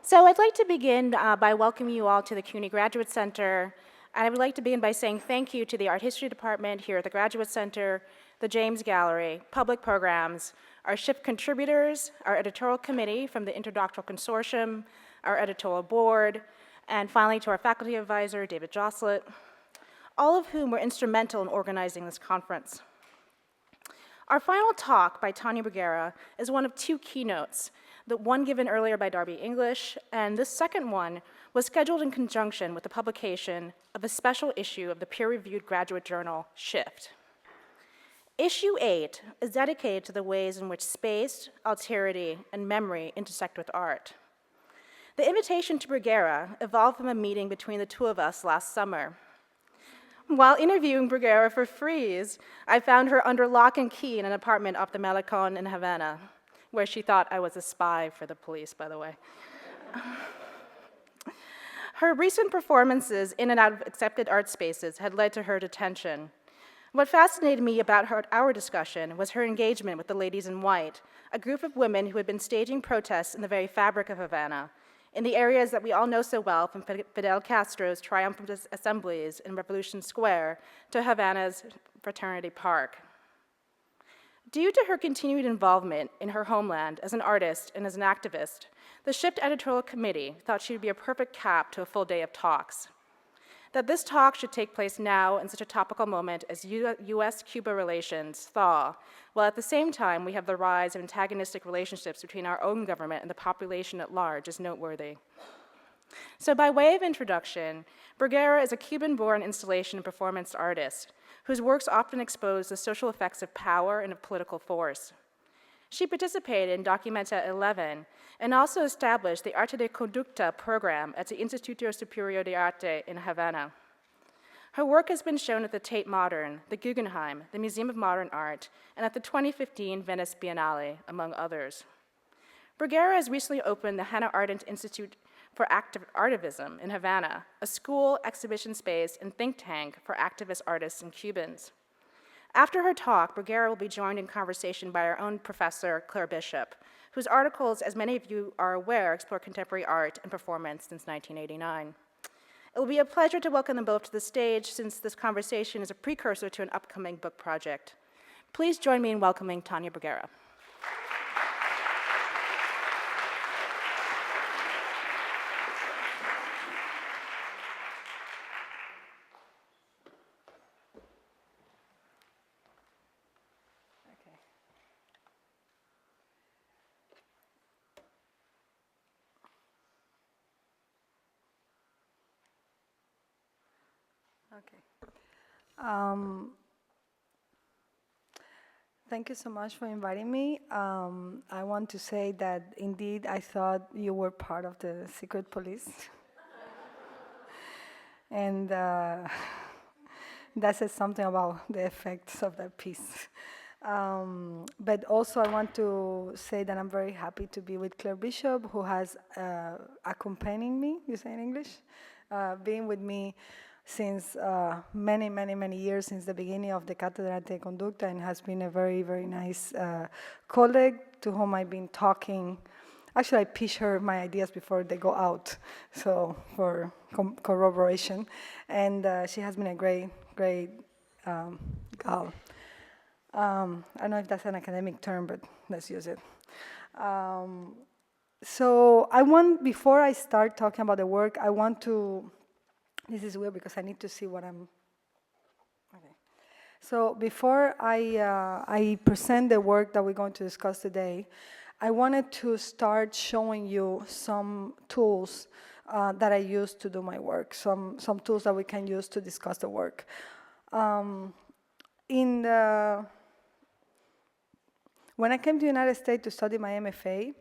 So I'd like to begin by welcoming you all to the CUNY Graduate Center. And I would like to begin by saying thank you to the Art History Department here at the Graduate Center, the James Gallery, Public Programs, our SHIP contributors, our editorial committee from the Interdoctoral Consortium, our editorial board, and finally to our faculty advisor, David Josslett, all of whom were instrumental in organizing this conference. Our final talk by Tania Bruguera is one of two keynotes, the one given earlier by Darby English, and this second one was scheduled in conjunction with the publication of a special issue of the peer-reviewed graduate journal, Shift. Issue 8 is dedicated to the ways in which space, alterity, and memory intersect with art. The invitation to Bruguera evolved from a meeting between the two of us last summer. While interviewing Bruguera for Freeze, I found her under lock and key in an apartment off the Malecon in Havana, where she thought I was a spy for the police, by the way. Her recent performances in and out of accepted art spaces had led to her detention. What fascinated me about our discussion was her engagement with the Ladies in White, a group of women who had been staging protests in the very fabric of Havana, in the areas that we all know so well, from Fidel Castro's triumphant assemblies in Revolution Square to Havana's Fraternity Park. Due to her continued involvement in her homeland as an artist and as an activist, the Shift editorial committee thought she would be a perfect cap to a full day of talks. That this talk should take place now in such a topical moment as US-Cuba relations thaw, while at the same time we have the rise of antagonistic relationships between our own government and the population at large is noteworthy. So by way of introduction, Bruguera is a Cuban-born installation and performance artist whose works often expose the social effects of power and of political force. She participated in Documenta 11 and also established the Arte de Conducta program at the Instituto Superior de Arte in Havana. Her work has been shown at the Tate Modern, the Guggenheim, the Museum of Modern Art, and at the 2015 Venice Biennial, among others. Bruguera has recently opened the Hannah Arendt Institute for Activism in Havana, a school, exhibition space, and think tank for activist artists and Cubans. After her talk, Bruguera will be joined in conversation by our own professor, Claire Bishop, whose articles, as many of you are aware, explore contemporary art and performance since 1989. It will be a pleasure to welcome them both to the stage, since this conversation is a precursor to an upcoming book project. Please join me in welcoming Tania Bruguera. Thank you so much for inviting me. I want to say that indeed I thought you were part of the secret police. And that says something about the effects of that piece. But also I want to say that I'm very happy to be with Claire Bishop, who has accompanying me, you say in English, being with me since many years, since the beginning of the Cátedra de Conducta, and has been a very nice colleague to whom I've been talking. Actually, I pitch her my ideas before they go out, so for corroboration. And she has been a great gal. I don't know if that's an academic term, but let's use it. So before I start talking about the work, I want to, this is weird because I need to see what I'm, okay. So before I present the work that we're going to discuss today, I wanted to start showing you some tools that I use to do my work, some tools that we can use to discuss the work. When I came to the United States to study my MFA,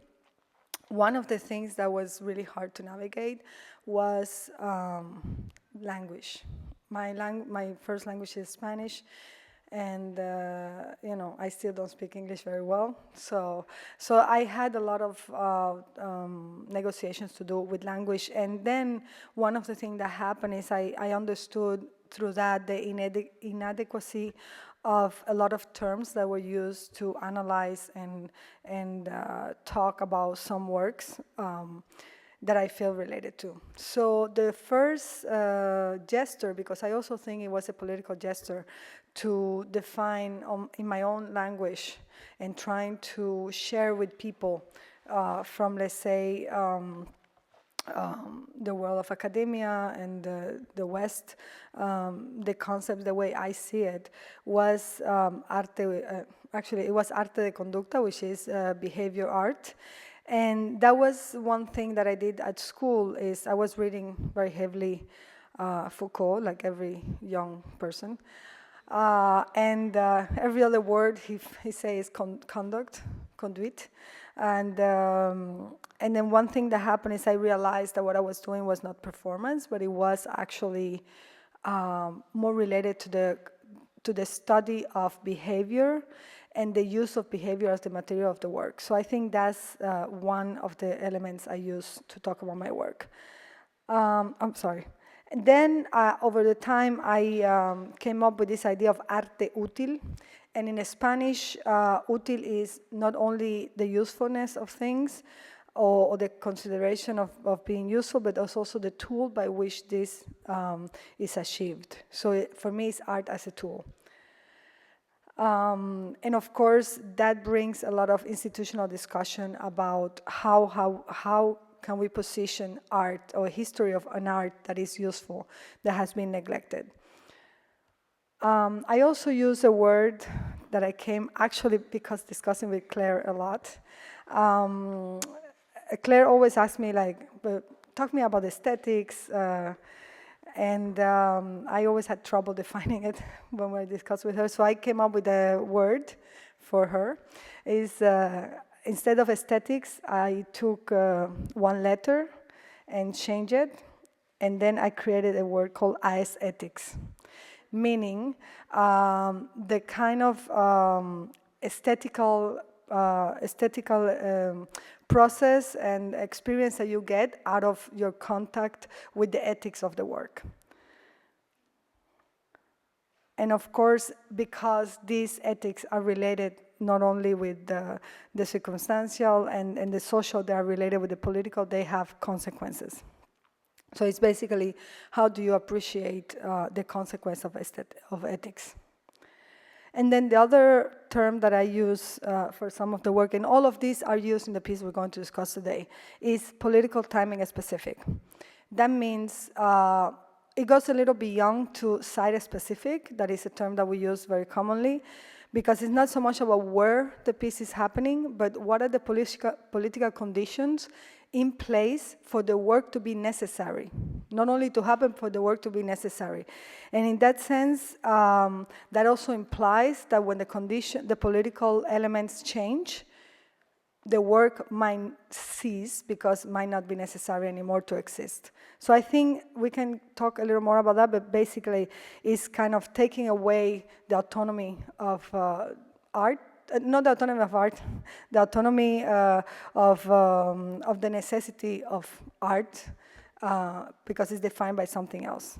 one of the things that was really hard to navigate was language. My first language is Spanish, and I still don't speak English very well. So I had a lot of negotiations to do with language, and then one of the things that happened is I understood through that the inadequacy of a lot of terms that were used to analyze and talk about some works. that I feel related to. So the first gesture, because I also think it was a political gesture, to define in my own language and trying to share with people from, let's say, the world of academia and the West, the concept, the way I see it, was actually it was arte de conducta, which is behavior art. And that was one thing that I did at school, is I was reading very heavily Foucault, like every young person. And every other word he says conduct, conduit. And then one thing that happened is I realized that what I was doing was not performance, but it was actually more related to the study of behavior and the use of behavior as the material of the work. So I think that's one of the elements I use to talk about my work. I'm sorry. And then over the time, I came up with this idea of arte útil. And in Spanish, útil is not only the usefulness of things or the consideration of being useful, but also the tool by which this is achieved. So for me, it's art as a tool. And of course, that brings a lot of institutional discussion about how can we position art or history of an art that is useful, that has been neglected. I also use a word that I came actually because discussing with Claire a lot. Claire always asks me like, talk to me about aesthetics, and I always had trouble defining it when we discussed with her. So I came up with a word for her. Is instead of aesthetics, I took one letter and changed it, and then I created a word called aesthetics, meaning the kind of aesthetical process and experience that you get out of your contact with the ethics of the work. And of course, because these ethics are related not only with the circumstantial and the social, they are related with the political, they have consequences. So it's basically, how do you appreciate the consequence of ethics? And then the other term that I use for some of the work, and all of these are used in the piece we're going to discuss today, is political timing specific. That means it goes a little beyond to site specific. That is a term that we use very commonly, because it's not so much about where the piece is happening, but what are the political conditions in place for the work to be necessary. Not only to happen, for the work to be necessary. And in that sense, that also implies that when the political elements change, the work might cease because it might not be necessary anymore to exist. So I think we can talk a little more about that, but basically it's kind of taking away the autonomy of art, not the autonomy of art, the autonomy of the necessity of art, because it's defined by something else.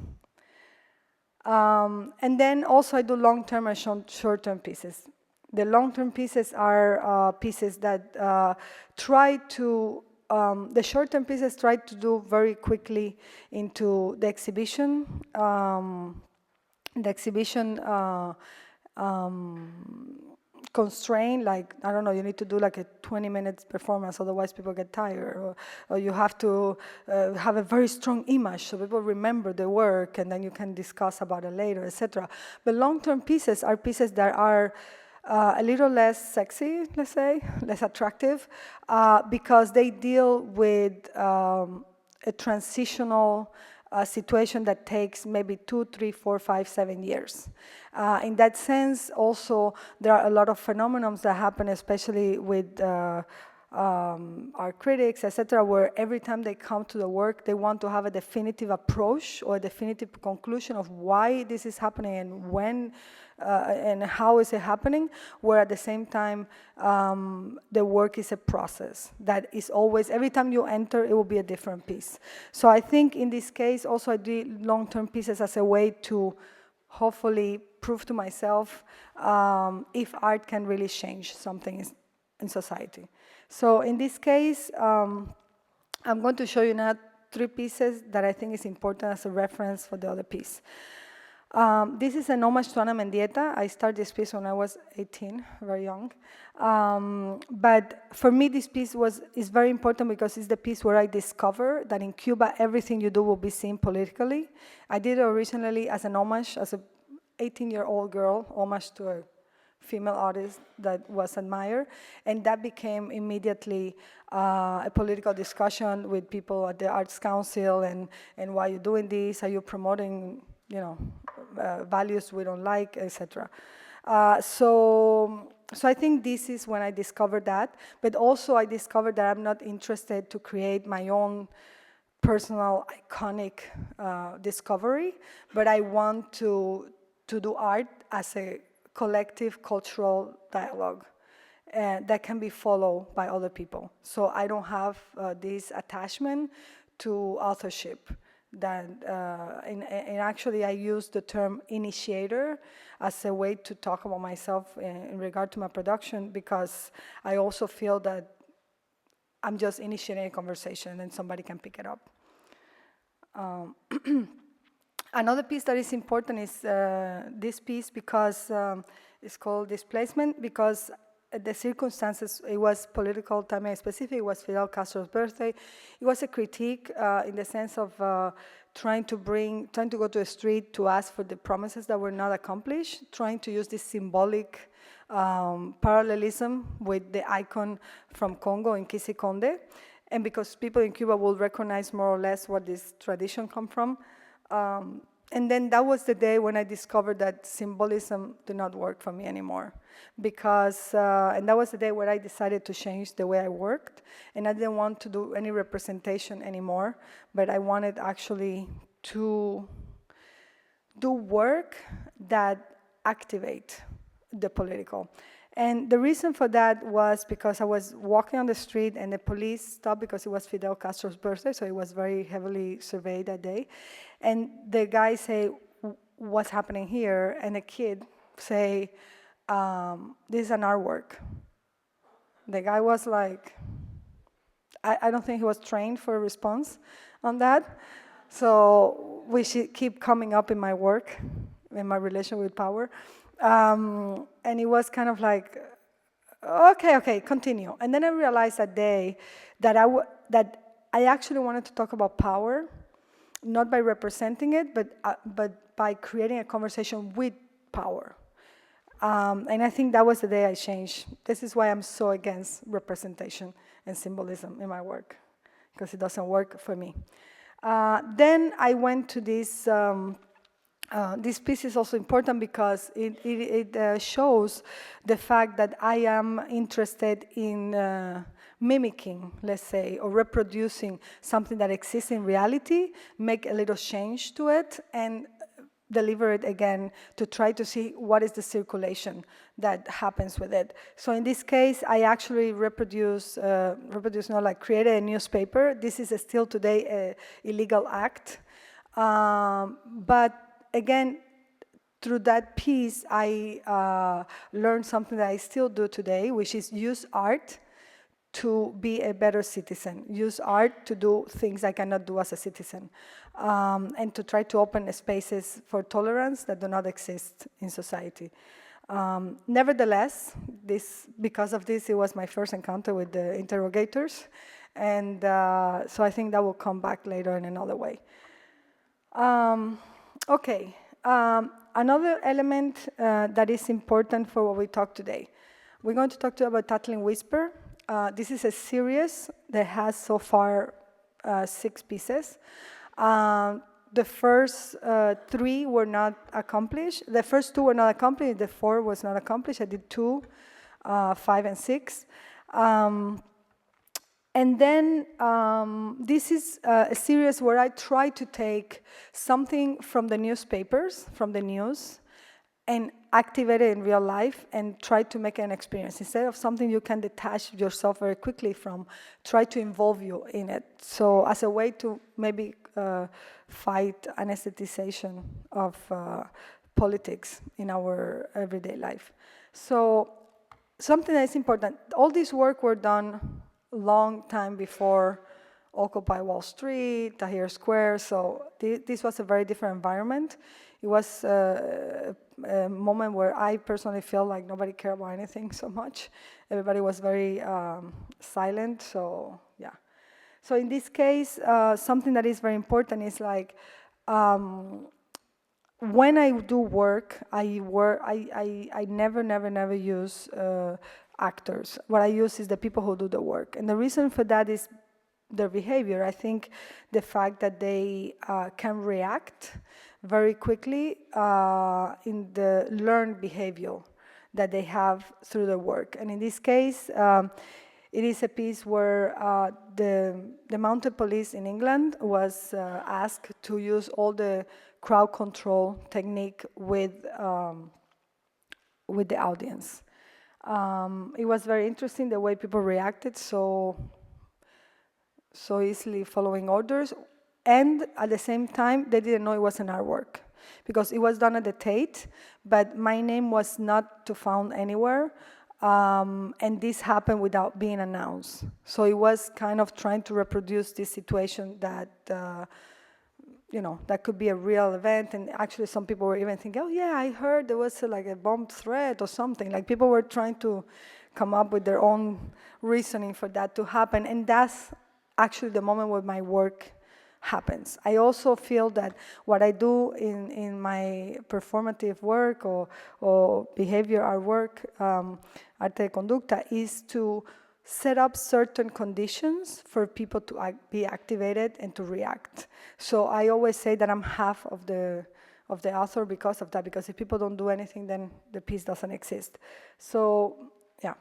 And then also I do long-term and short-term pieces. The long-term pieces are pieces that try to, the short-term pieces try to do very quickly into the exhibition. Constraint, like, I don't know, you need to do like a 20-minute performance, otherwise people get tired, or you have to have a very strong image so people remember the work and then you can discuss about it later, etc. But long-term pieces are pieces that are a little less sexy, let's say, less attractive, because they deal with a transitional situation that takes maybe 2, 3, 4, 5, 7 years. In that sense, also, there are a lot of phenomena that happen, especially with our critics, etc., where every time they come to the work, they want to have a definitive approach or a definitive conclusion of why this is happening and when and how is it happening, where at the same time, the work is a process that is always, every time you enter, it will be a different piece. So I think in this case, also I do long-term pieces as a way to hopefully prove to myself if art can really change something in society. So in this case, I'm going to show you now 3 pieces that I think is important as a reference for the other piece. This is an homage to Ana Mendieta. I started this piece when I was 18, very young. But for me, this piece is very important because it's the piece where I discover that in Cuba, everything you do will be seen politically. I did it originally as an homage, as a 18-year-old girl, homage to a female artist that was admired, and that became immediately a political discussion with people at the Arts Council, and why you're doing this, are you promoting, values we don't like, etc. So I think this is when I discovered that, but also I discovered that I'm not interested to create my own personal iconic discovery, but I want to do art as a collective cultural dialogue that can be followed by other people. So I don't have this attachment to authorship. And actually I use the term initiator as a way to talk about myself in regard to my production, because I also feel that I'm just initiating a conversation and somebody can pick it up. Another piece that is important is this piece, because it's called Displacement, because the circumstances, it was political timing specific, it was Fidel Castro's birthday. It was a critique in the sense of trying to go to the street to ask for the promises that were not accomplished, trying to use this symbolic parallelism with the icon from Congo in Kisi Conde, and because people in Cuba will recognize more or less where this tradition come from. And then that was the day when I discovered that symbolism did not work for me anymore, because, and that was the day where I decided to change the way I worked, and I didn't want to do any representation anymore, but I wanted actually to do work that activate the political. And the reason for that was because I was walking on the street and the police stopped because it was Fidel Castro's birthday, so it was very heavily surveyed that day. And the guy say, what's happening here? And the kid say, this is an artwork. The guy was like, I don't think he was trained for a response on that. So we should keep coming up in my work, in my relation with power. And it was kind of like, okay, continue. And then I realized that day that I actually wanted to talk about power, not by representing it, but by creating a conversation with power. And I think that was the day I changed. This is why I'm so against representation and symbolism in my work, because it doesn't work for me. Then I went to this. This piece is also important because it shows the fact that I am interested in mimicking, let's say, or reproducing something that exists in reality, make a little change to it, and deliver it again to try to see what is the circulation that happens with it. So in this case, I actually created a newspaper. This is still today an illegal act, but again, through that piece, I learned something that I still do today, which is use art to be a better citizen, use art to do things I cannot do as a citizen, and to try to open spaces for tolerance that do not exist in society. Nevertheless, because of this, it was my first encounter with the interrogators, and so I think that will come back later in another way. Okay, another element that is important for what we talk today. We're going to talk to you about Tattlin Whisper. This is a series that has so far 6 pieces. The first 3 were not accomplished. The first 2 were not accomplished. The 4 was not accomplished. I did 2, 5, and 6. And then this is a series where I try to take something from the newspapers, from the news, and activate it in real life and try to make an experience. Instead of something you can detach yourself very quickly from, try to involve you in it. So as a way to maybe fight anesthetization of politics in our everyday life. So something that is important, all this work were done long time before Occupy Wall Street, Tahrir Square. So this was a very different environment. It was a moment where I personally felt like nobody cared about anything so much. Everybody was very silent, so yeah. So in this case, something that is very important is like, when I do work, I never use actors. What I use is the people who do the work. And the reason for that is their behavior. I think the fact that they can react very quickly in the learned behavior that they have through their work. And in this case, it is a piece where the mounted police in England was asked to use all the crowd control technique with the audience. It was very interesting the way people reacted so easily following orders, and at the same time they didn't know it was an artwork because it was done at the Tate, but my name was not to found anywhere, and this happened without being announced. So it was kind of trying to reproduce this situation that that could be a real event, and actually some people were even thinking, oh yeah, I heard there was like a bomb threat or something. Like people were trying to come up with their own reasoning for that to happen, and that's actually the moment where my work happens. I also feel that what I do in my performative work or behavior art work, arte de conducta, is to set up certain conditions for people to be activated and to react. So I always say that I'm half of the author because of that, because if people don't do anything, then the piece doesn't exist. So, yeah.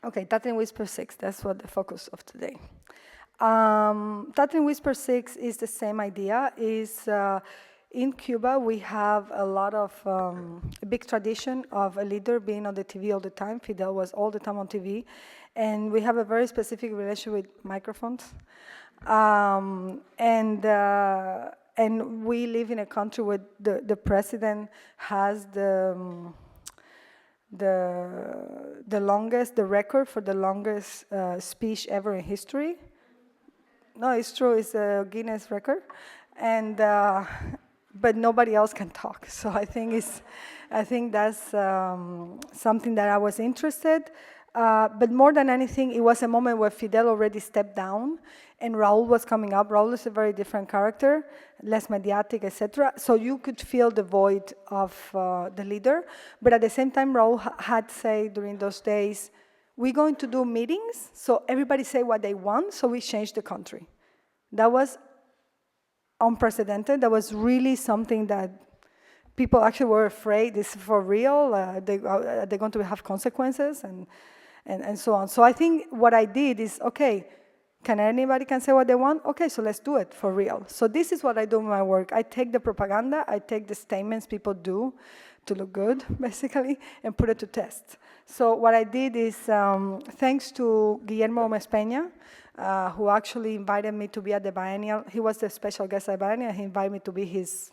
Okay, Tattlin Whisper 6, that's what the focus of today. Tattlin Whisper 6 is the same idea. In Cuba, we have a lot of, a big tradition of a leader being on the TV all the time. Fidel was all the time on TV. And we have a very specific relationship with microphones. And we live in a country where the president has the record for the longest speech ever in history. No, it's true, it's a Guinness record. And but nobody else can talk. So I think that's something that I was interested. But more than anything, it was a moment where Fidel already stepped down, and Raúl was coming up. Raúl is a very different character, less mediatic, etc. So you could feel the void of the leader. But at the same time, Raúl had said during those days, we're going to do meetings, so everybody say what they want, so we change the country. That was unprecedented. That was really something that people actually were afraid, this is for real, they're going to have consequences, and so on. So I think what I did is, okay, anybody can say what they want? Okay, so let's do it for real. So this is what I do in my work. I take the propaganda, I take the statements people do to look good, basically, and put it to test. So what I did is, thanks to Guillermo Gómez Peña, who actually invited me to be at the Biennial. He was the special guest at Biennial. He invited me to be his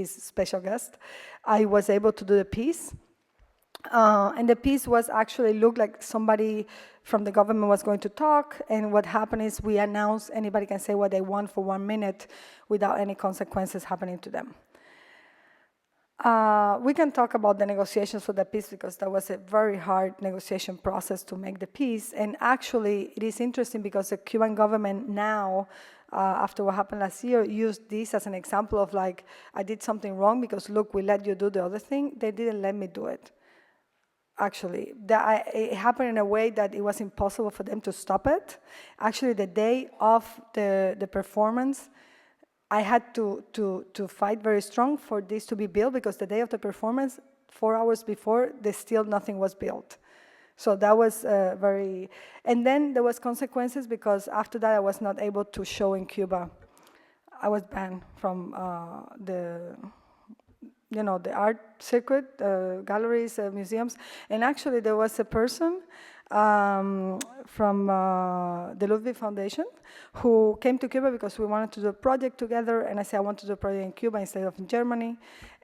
special guest. I was able to do the piece. And the piece was actually looked like somebody from the government was going to talk, and what happened is we announced anybody can say what they want for 1 minute without any consequences happening to them. We can talk about the negotiations for the piece because that was a very hard negotiation process to make the piece. And actually, it is interesting because the Cuban government now, after what happened last year, used this as an example of like, I did something wrong because look, we let you do the other thing. They didn't let me do it. Actually, it happened in a way that it was impossible for them to stop it. Actually, the day of the performance, I had to fight very strong for this to be built because the day of the performance, 4 hours before, still nothing was built. So that was very, and then there was consequences because after that I was not able to show in Cuba. I was banned from the art circuit, galleries, museums, and actually there was a person from the Ludwig Foundation who came to Cuba because we wanted to do a project together, and I said I want to do a project in Cuba instead of in Germany.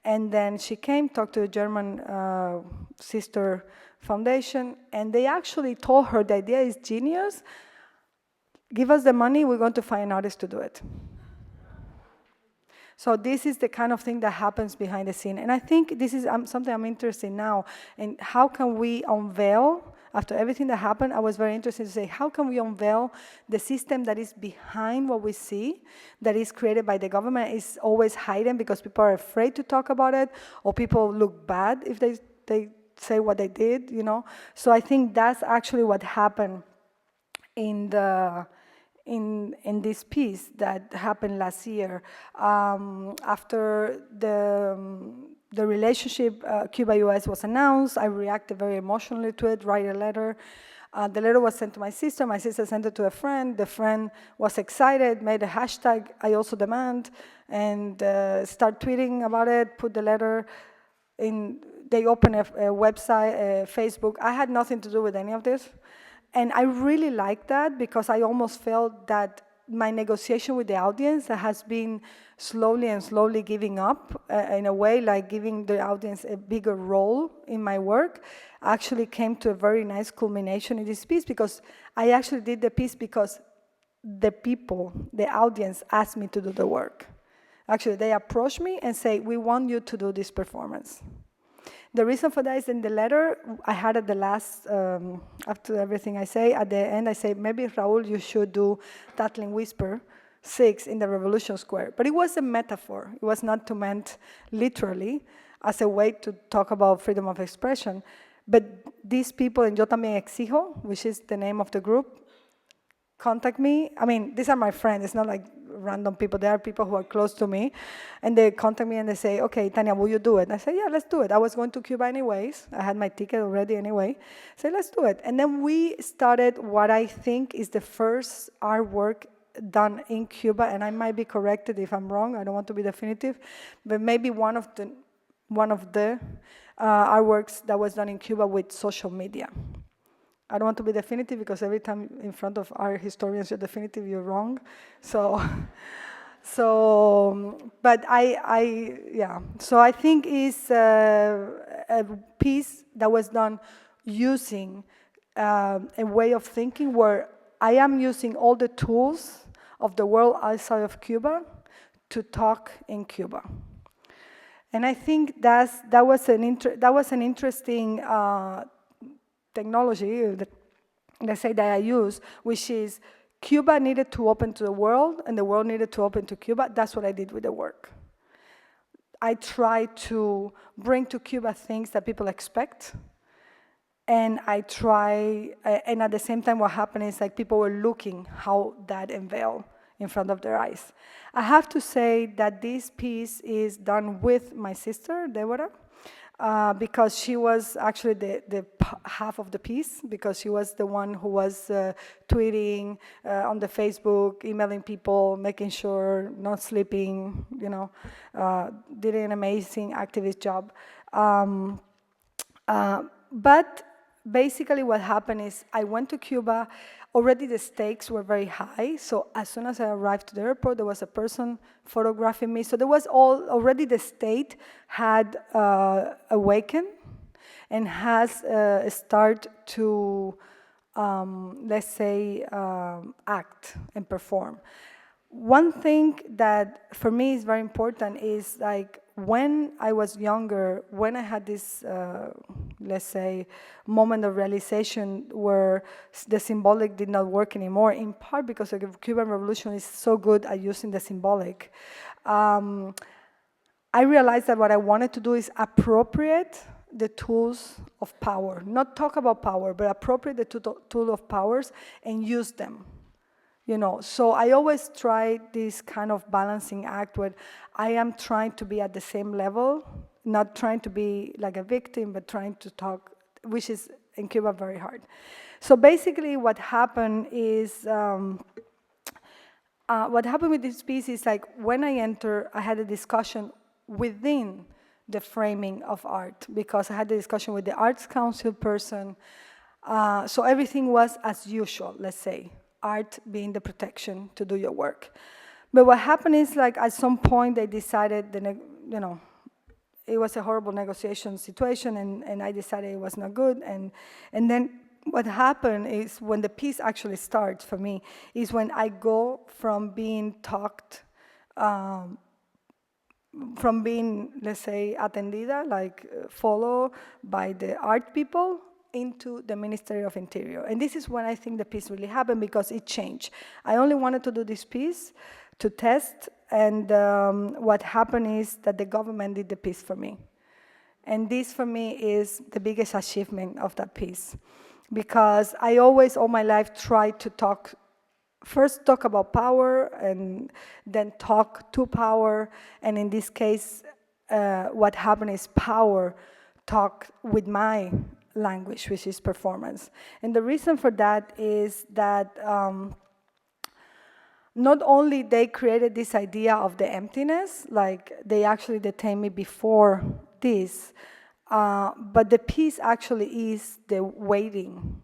And then she came, talked to the German sister foundation, and they actually told her the idea is genius. give us the money, we're going to find an artist to do it. So this is the kind of thing that happens behind the scene. And I think this is something I'm interested in now. And how can we unveil, after everything that happened, I was very interested to say, how can we unveil the system that is behind what we see, that is created by the government, is always hidden because people are afraid to talk about it, or people look bad if they say what they did, you know? So I think that's actually what happened in this piece that happened last year. After the relationship Cuba-US was announced, I reacted very emotionally to it, write a letter. The letter was sent to my sister sent it to a friend, the friend was excited, made a hashtag, I also demand, and start tweeting about it, put the letter in, they opened a website, Facebook. I had nothing to do with any of this. And I really like that because I almost felt that my negotiation with the audience that has been slowly giving up, in a way, like giving the audience a bigger role in my work, actually came to a very nice culmination in this piece, because I actually did the piece because the people, the audience, asked me to do the work. Actually, they approached me and say, we want you to do this performance. The reason for that is in the letter I had at the last, after everything I say, at the end I say, maybe Raul, you should do Tattlin Whisper 6 in the Revolution Square. But it was a metaphor. It was not meant literally as a way to talk about freedom of expression. But these people in Yo También Exijo, which is the name of the group, contact me. I mean, these are my friends. It's not like random people. They are people who are close to me. And they contact me and they say, okay, Tania, will you do it? And I say, yeah, let's do it. I was going to Cuba anyways. I had my ticket already anyway. I say, let's do it. And then we started what I think is the first artwork done in Cuba. And I might be corrected if I'm wrong. I don't want to be definitive. But maybe one of the artworks that was done in Cuba with social media. I don't want to be definitive because every time in front of our historians you're definitive, you're wrong. So but So I think it's a piece that was done using a way of thinking where I am using all the tools of the world outside of Cuba to talk in Cuba. And I think that was an interesting technology, let's say, that I use, which is Cuba needed to open to the world and the world needed to open to Cuba. That's what I did with the work. I tried to bring to Cuba things that people expect, and and at the same time what happened is like people were looking how that unveiled in front of their eyes. I have to say that this piece is done with my sister, Deborah, because she was actually the half of the piece, because she was the one who was tweeting on the Facebook, emailing people, making sure, not sleeping, you know, did an amazing activist job. But basically what happened is I went to Cuba. Already the stakes were very high, so as soon as I arrived to the airport, there was a person photographing me. So there was already the state had awakened and has started to, let's say, act and perform. One thing that for me is very important is like when I was younger, when I had this, let's say, moment of realization where the symbolic did not work anymore, in part because the Cuban Revolution is so good at using the symbolic, I realized that what I wanted to do is appropriate the tools of power, not talk about power, but appropriate the tool of powers and use them. You know, so I always try this kind of balancing act where I am trying to be at the same level, not trying to be like a victim, but trying to talk, which is in Cuba very hard. So basically what happened is, what happened with this piece is like when I entered, I had a discussion within the framing of art, because I had a discussion with the Arts Council person. So everything was as usual, let's say. Art being the protection to do your work. But what happened is, like, at some point they decided, you know, it was a horrible negotiation situation, and I decided it was not good, and then what happened is when the piece actually starts for me is when I go from being talked, from being, let's say, atendida, like followed by the art people, into the Ministry of Interior. And this is when I think the piece really happened, because it changed. I only wanted to do this piece to test, and what happened is that the government did the piece for me. And this for me is the biggest achievement of that piece, because I always, all my life, tried to first talk about power and then talk to power. And in this case, what happened is power talk with my language, which is performance. And the reason for that is that not only they created this idea of the emptiness, like they actually detained me before this, but the piece actually is the waiting.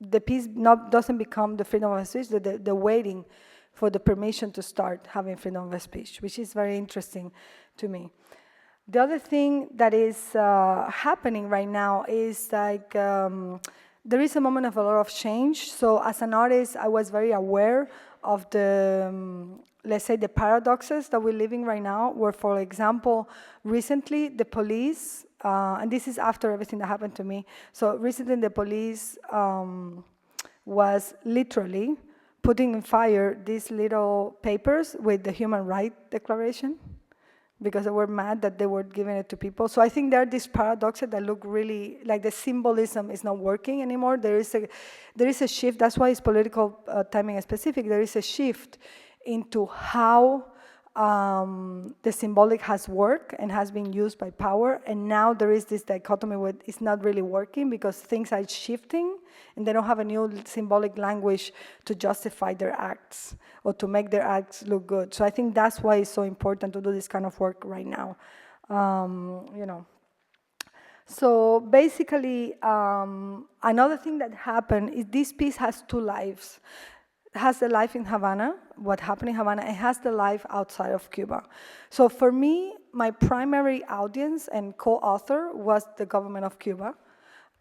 The piece doesn't become the freedom of speech, the waiting for the permission to start having freedom of speech, which is very interesting to me. The other thing that is happening right now is like there is a moment of a lot of change. So as an artist, I was very aware of the, let's say, the paradoxes that we're living right now, where, for example, recently the police, and this is after everything that happened to me, so recently the police was literally putting in fire these little papers with the Human Rights Declaration, because they were mad that they were giving it to people. So I think there are these paradoxes that look really, like the symbolism is not working anymore. There is a shift, that's why it's political timing specific. There is a shift into how the symbolic has worked and has been used by power, and now there is this dichotomy where it's not really working because things are shifting and they don't have a new symbolic language to justify their acts or to make their acts look good. So I think that's why it's so important to do this kind of work right now. You know. So basically, another thing that happened is this piece has two lives. It has the life in Havana, what happened in Havana, and has the life outside of Cuba. So for me, my primary audience and co-author was the government of Cuba.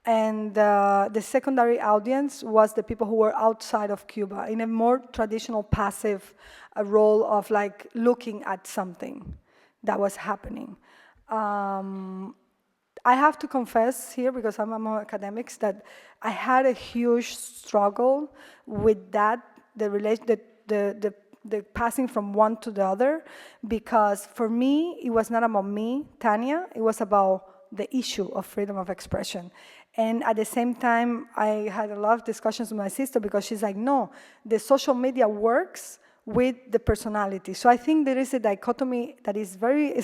And the secondary audience was the people who were outside of Cuba in a more traditional passive role of like looking at something that was happening. I have to confess here, because I'm among academics, that I had a huge struggle with that, the passing from one to the other, because for me, it was not about me, Tania, it was about the issue of freedom of expression. And at the same time, I had a lot of discussions with my sister, because she's like, no, the social media works with the personality. So I think there is a dichotomy that is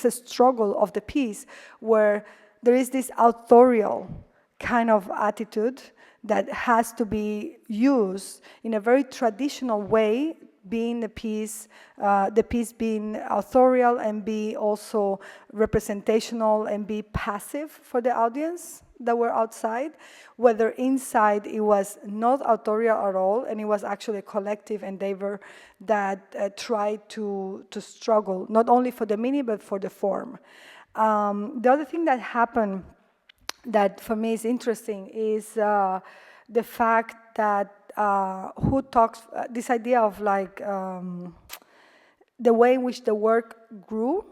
a struggle of the piece, where there is this authorial kind of attitude that has to be used in a very traditional way, being the piece being authorial and be also representational and be passive for the audience that were outside, whether inside it was not authorial at all, and it was actually a collective endeavor that tried to struggle, not only for the meaning, but for the form. The other thing that happened that for me is interesting is the fact that who talks, this idea of like the way in which the work grew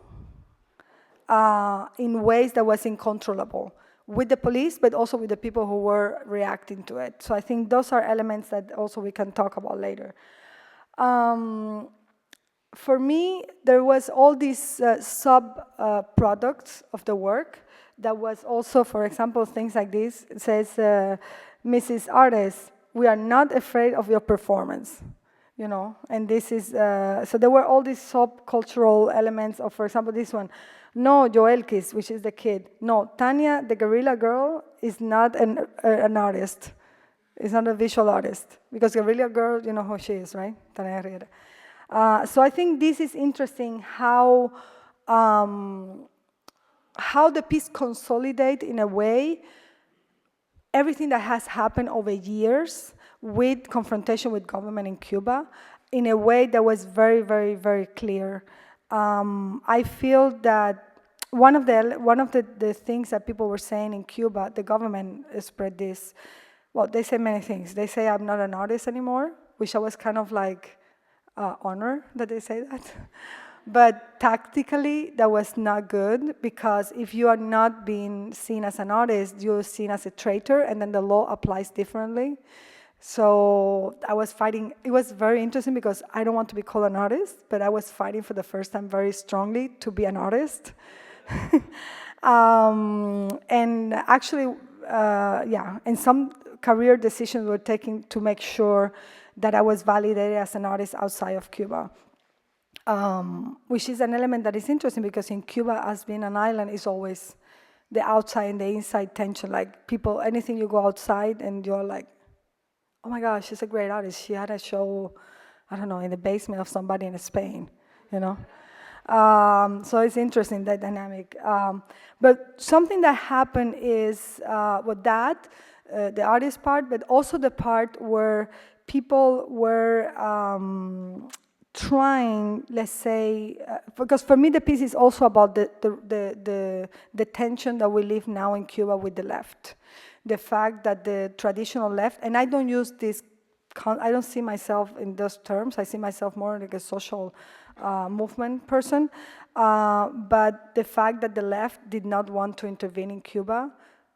in ways that was uncontrollable with the police, but also with the people who were reacting to it. So I think those are elements that also we can talk about later. For me, there was all these sub-products of the work that was also, for example, things like this. It says, Mrs. Artist, we are not afraid of your performance, you know, and this is, so there were all these subcultural elements of, for example, this one. No, Joelkis, which is the kid. No, Tania, the guerrilla girl, is not an artist. It's not a visual artist, because guerrilla girl, you know who she is, right? Tania Bruguera. So I think this is interesting how the piece consolidate in a way everything that has happened over years with confrontation with government in Cuba in a way that was very, very, very clear. I feel that one of the things that people were saying in Cuba, the government spread this, well, they say many things. They say I'm not an artist anymore, which I was kind of like honored that they say that. But tactically, that was not good, because if you are not being seen as an artist, you're seen as a traitor, and then the law applies differently. So I was fighting. It was very interesting because I don't want to be called an artist, but I was fighting for the first time very strongly to be an artist. And actually, yeah, and some career decisions were taken to make sure that I was validated as an artist outside of Cuba. Which is an element that is interesting, because in Cuba, as being an island, is always the outside and the inside tension. Like people, anything you go outside and you're like, oh my gosh, she's a great artist. She had a show, I don't know, in the basement of somebody in Spain, you know? So it's interesting, that dynamic. But something that happened is with that, the artist part, but also the part where people were trying, let's say, because for me the piece is also about the tension that we live now in Cuba with the left. The fact that the traditional left, and I don't use this, I don't see myself in those terms, I see myself more like a social movement person, but the fact that the left did not want to intervene in Cuba,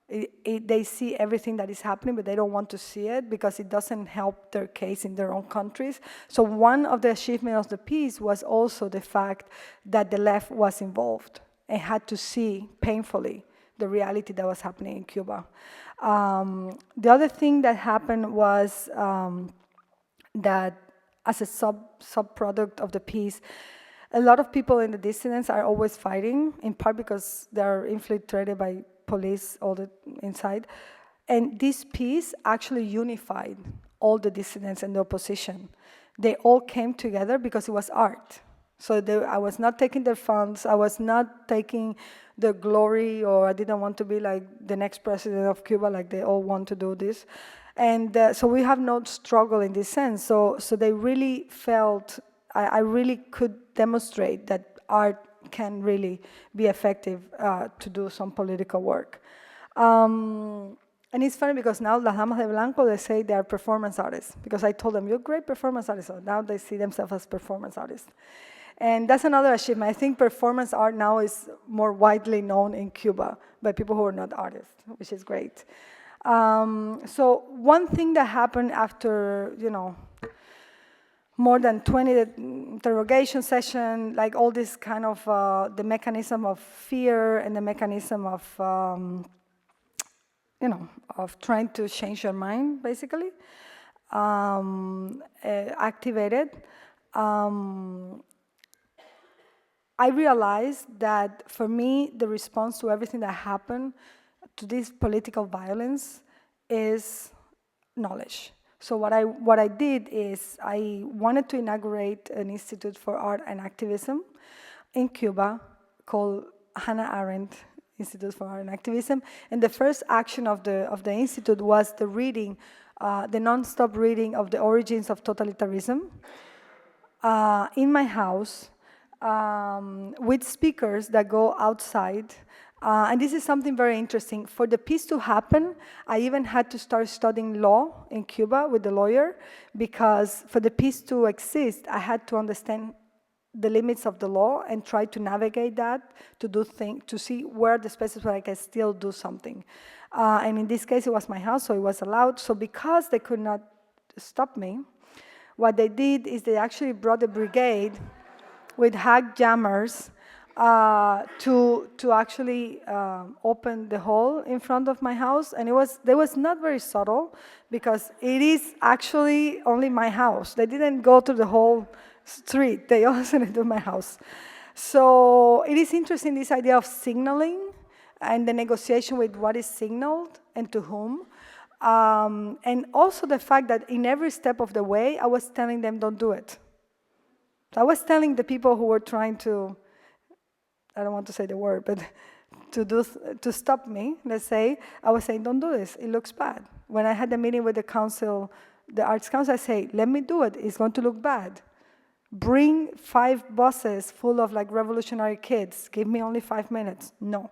they see everything that is happening, but they don't want to see it because it doesn't help their case in their own countries. So one of the achievements of the piece was also the fact that the left was involved and had to see painfully the reality that was happening in Cuba. The other thing that happened was that as a sub-product of the piece, a lot of people in the dissidents are always fighting, in part because they're infiltrated by police all the inside. And this piece actually unified all the dissidents and the opposition. They all came together because it was art. So I was not taking their funds, I was not taking their glory, or I didn't want to be like the next president of Cuba, like they all want to do this. And so we have no struggle in this sense. So they really felt, I really could demonstrate that art can really be effective to do some political work. And it's funny because now Las Damas de Blanco, they say they are performance artists, because I told them, you're great performance artists. So now they see themselves as performance artists. And that's another achievement. I think performance art now is more widely known in Cuba by people who are not artists, which is great. So one thing that happened after, more than 20 interrogation sessions, like all this kind of, the mechanism of fear and the mechanism of, of trying to change your mind, basically, activated. I realized that for me, the response to everything that happened, to this political violence, is knowledge. So what I did is I wanted to inaugurate an Institute for Art and Activism in Cuba called Hannah Arendt Institute for Art and Activism. And the first action of the institute was the reading, the non-stop reading of The Origins of Totalitarianism in my house, with speakers that go outside. And this is something very interesting. For the piece to happen, I even had to start studying law in Cuba with the lawyer, because for the piece to exist, I had to understand the limits of the law and try to navigate that, to see where the spaces where I can still do something. And in this case, it was my house, so it was allowed. So because they could not stop me, what they did is they actually brought a brigade with hack jammers to actually open the hole in front of my house. And they was not very subtle, because it is actually only my house. They didn't go to the whole street, they also into my house. So it is interesting, this idea of signaling and the negotiation with what is signaled and to whom. And also the fact that in every step of the way, I was telling them, don't do it. So I was telling the people who were trying to, I don't want to say the word, but to stop me, let's say, I was saying, don't do this, it looks bad. When I had the meeting with the council, the Arts Council, I say, let me do it, it's going to look bad. Bring 5 buses full of like revolutionary kids, give me only 5 minutes. No.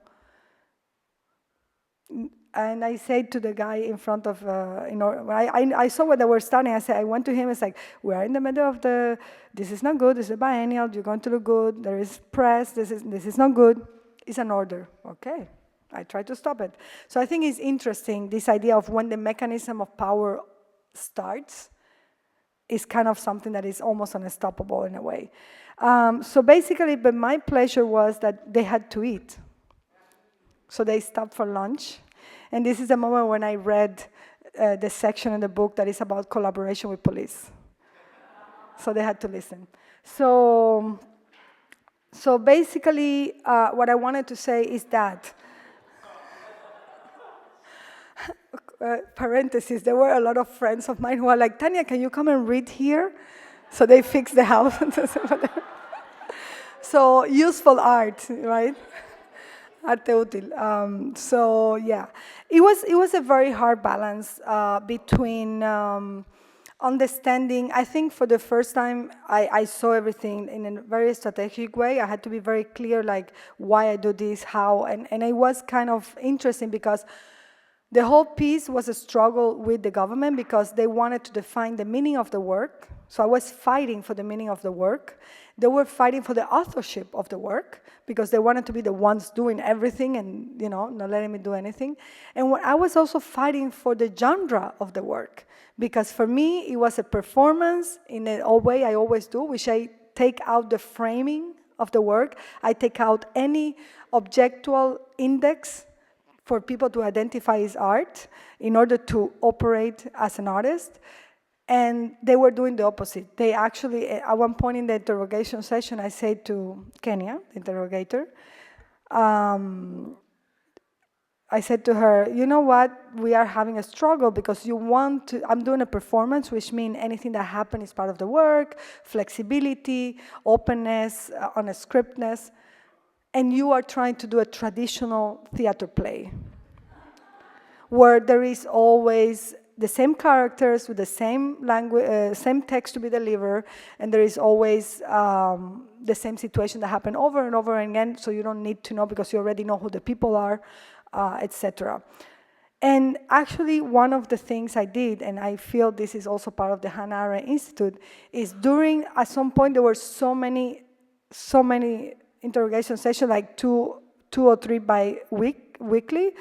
And I said to the guy in front of, I saw what they were starting. I said, I went to him. It's like, we are in the middle of this is not good. This is a biennial. You're going to look good. There is press. This is not good. It's an order. Okay. I try to stop it. So I think it's interesting, this idea of when the mechanism of power starts is kind of something that is almost unstoppable in a way. So basically, but my pleasure was that they had to eat. So they stopped for lunch. And this is the moment when I read the section in the book that is about collaboration with police. So they had to listen. So basically, what I wanted to say is that, parentheses, there were a lot of friends of mine who were like, Tania, can you come and read here? So they fixed the house. So useful art, right? Arte útil. So yeah, it was a very hard balance between understanding. I think for the first time, I saw everything in a very strategic way. I had to be very clear, like why I do this, how, and it was kind of interesting because the whole piece was a struggle with the government because they wanted to define the meaning of the work. So I was fighting for the meaning of the work. They were fighting for the authorship of the work because they wanted to be the ones doing everything and, not letting me do anything. And I was also fighting for the genre of the work because for me, it was a performance in a way I always do, which I take out the framing of the work. I take out any objectual index for people to identify as art in order to operate as an artist. And they were doing the opposite. They actually, at one point in the interrogation session, I said to Kenya, the interrogator, I said to her, you know what, we are having a struggle because I'm doing a performance, which means anything that happened is part of the work, flexibility, openness, unscriptedness. And you are trying to do a traditional theater play where there is always the same characters with the same language, same text to be delivered, and there is always the same situation that happen over and over again, so you don't need to know because you already know who the people are, etc. And actually, one of the things I did, and I feel this is also part of the Hannah Arendt Institute, is at some point there were so many interrogation sessions, like two or three weekly,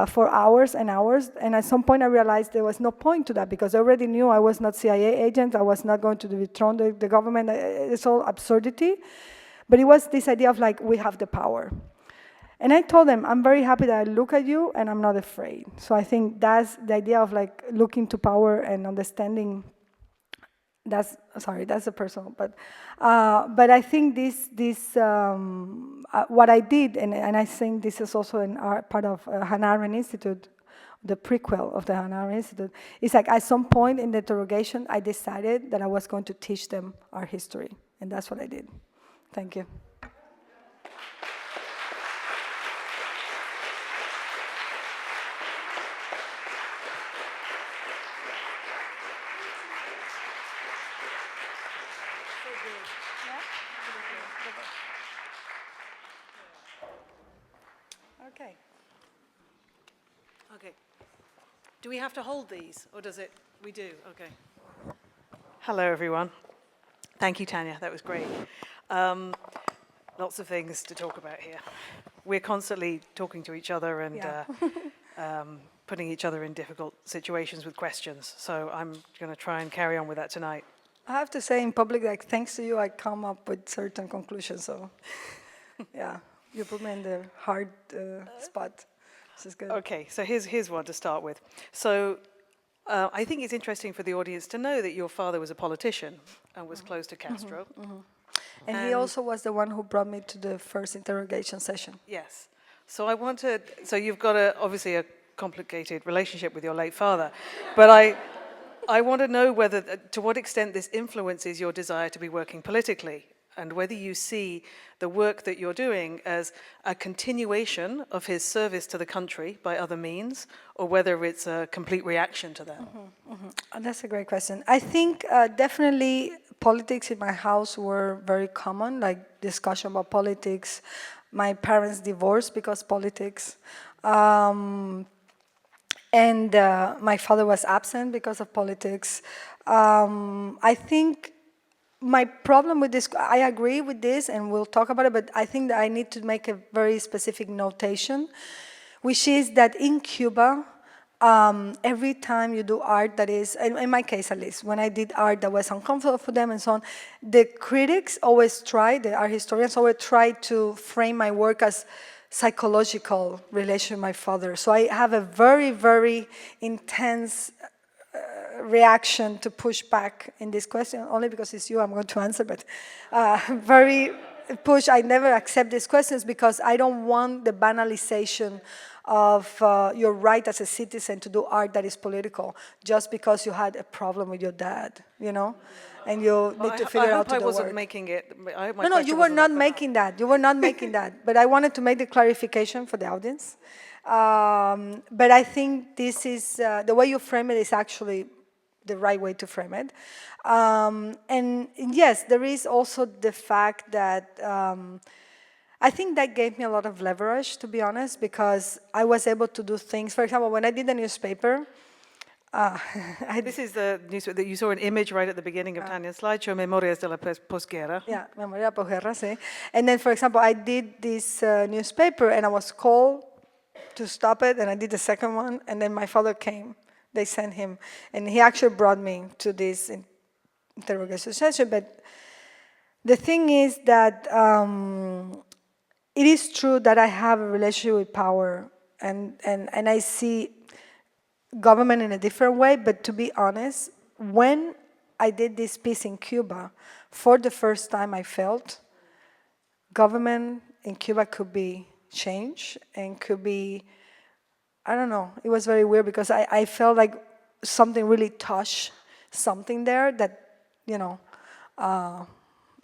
for hours and hours. And at some point I realized there was no point to that because I already knew I was not CIA agent, I was not going to dethrone the government, it's all absurdity. But it was this idea of like, we have the power. And I told them, I'm very happy that I look at you and I'm not afraid. So I think that's the idea of like looking to power and understanding. That's a personal, but I think what I did, and I think this is also part of Hannah Arendt Institute, the prequel of the Hannah Arendt Institute, is like at some point in the interrogation, I decided that I was going to teach them our history, and that's what I did. Thank you. Okay. Okay. Do we have to hold these, or does it? We do. Okay. Hello, everyone. Thank you, Tania. That was great. Lots of things to talk about here. We're constantly talking to each other and putting each other in difficult situations with questions. So I'm going to try and carry on with that tonight. I have to say in public, like, thanks to you, I come up with certain conclusions. So, yeah. You put me in the hard spot. This is good. Okay, so here's one to start with. So I think it's interesting for the audience to know that your father was a politician and was close to Castro. And he also was the one who brought me to the first interrogation session. Yes. So you've got obviously a complicated relationship with your late father, but I want to know to what extent this influences your desire to be working politically, and whether you see the work that you're doing as a continuation of his service to the country by other means, or whether it's a complete reaction to that. That's a great question. I think definitely politics in my house were very common, like discussion about politics. My parents divorced because politics. And my father was absent because of politics. I think my problem with this, I agree with this, and we'll talk about it, but I think that I need to make a very specific notation, which is that in Cuba, every time you do art that is, in my case at least, when I did art that was uncomfortable for them and so on, the critics always try, the art historians always try to frame my work as psychological relation with my father. So I have a very, very intense reaction to push back in this question, only because it's you I'm going to answer, but very push, I never accept these questions because I don't want the banalization of your right as a citizen to do art that is political just because you had a problem with your dad, you know? And you need to figure out to I the wasn't work. making it. No, you were not making that. You were not making that. But I wanted to make the clarification for the audience. But I think this is, the way you frame it is actually the right way to frame it. And yes, there is also the fact that I think that gave me a lot of leverage, to be honest, because I was able to do things. For example, when I did the newspaper, This is the newspaper that you saw an image right at the beginning of Tania's slideshow, Memorias de la Posguerra. Yeah, Memoria Posguerra, sí. And then, for example, I did this newspaper, and I was called to stop it, and I did the second one, and then my father came. They sent him, and he actually brought me to this interrogation session. But the thing is that it is true that I have a relationship with power, and I see government in a different way, but to be honest, when I did this piece in Cuba, for the first time I felt government in Cuba could be changed and could be, I don't know, it was very weird because I felt like something really touched something there that, you know, I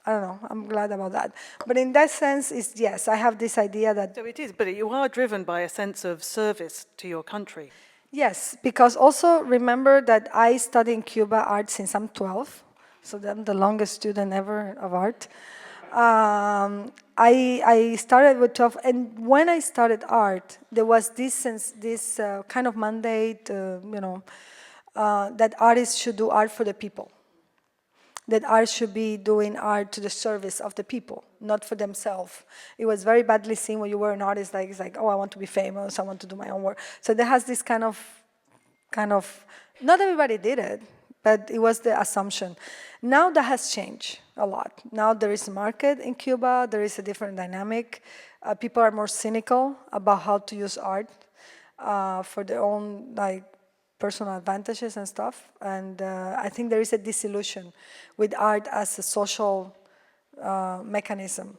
don't know, I'm glad about that. But in that sense, it's, yes, I have this idea that... So it is, but you are driven by a sense of service to your country. Yes, because also remember that I study in Cuba art since I'm 12, so I'm the longest student ever of art. I started with 12, and when I started art, there was this sense, this kind of mandate, you know, that artists should do art for the people. That art should be doing art to the service of the people, not for themselves. It was very badly seen when you were an artist, like, it's like, oh, I want to be famous, I want to do my own work. So there has this kind of, not everybody did it, but it was the assumption. Now that has changed a lot. Now there is a market in Cuba, there is a different dynamic. People are more cynical about how to use art for their own, like, personal advantages and stuff, and I think there is a disillusion with art as a social mechanism,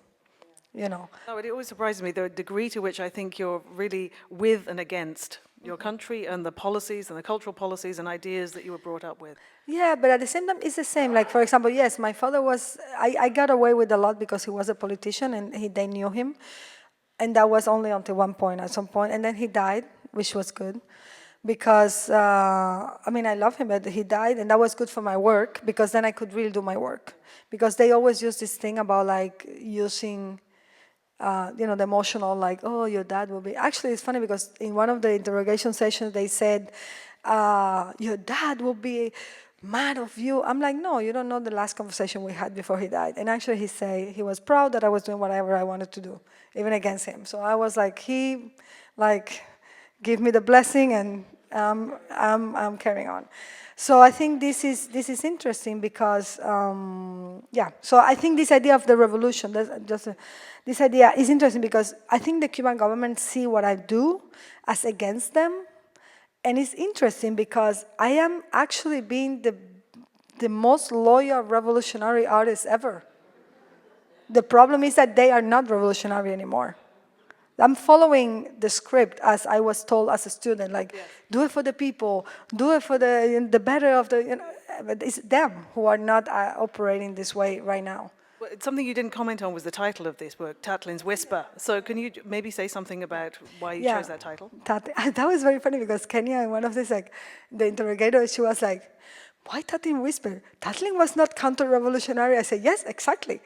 you know. No, it always surprises me the degree to which I think you're really with and against your country and the policies and the cultural policies and ideas that you were brought up with. Yeah, but at the same time, it's the same. Like, for example, yes, my father was, I got away with a lot because he was a politician and they knew him, and that was only until one point, at some point, and then he died, which was good. Because, I mean, I love him, but he died, and that was good for my work, because then I could really do my work. Because they always use this thing about, like, using, you know, the emotional, like, oh, your dad will be... Actually, it's funny, because in one of the interrogation sessions, they said, your dad will be mad of you. I'm like, no, you don't know the last conversation we had before he died. And actually, he said he was proud that I was doing whatever I wanted to do, even against him. So I was like, he, like... give me the blessing, and I'm carrying on. So I think this is interesting because, yeah. So I think this idea of the revolution, this idea is interesting because I think the Cuban government see what I do as against them, and it's interesting because I am actually being the most loyal revolutionary artist ever. The problem is that they are not revolutionary anymore. I'm following the script as I was told as a student, like, yes, do it for the people, do it for the better of the, you know, but it's them who are not operating this way right now. Well, something you didn't comment on was the title of this work, Tattlin's Whisper. So can you maybe say something about why you chose that title? That was very funny because Kenya, in one of these, like, the interrogator, she was like, why Tattlin Whisper? Tattlin was not counter-revolutionary. I said, yes, exactly.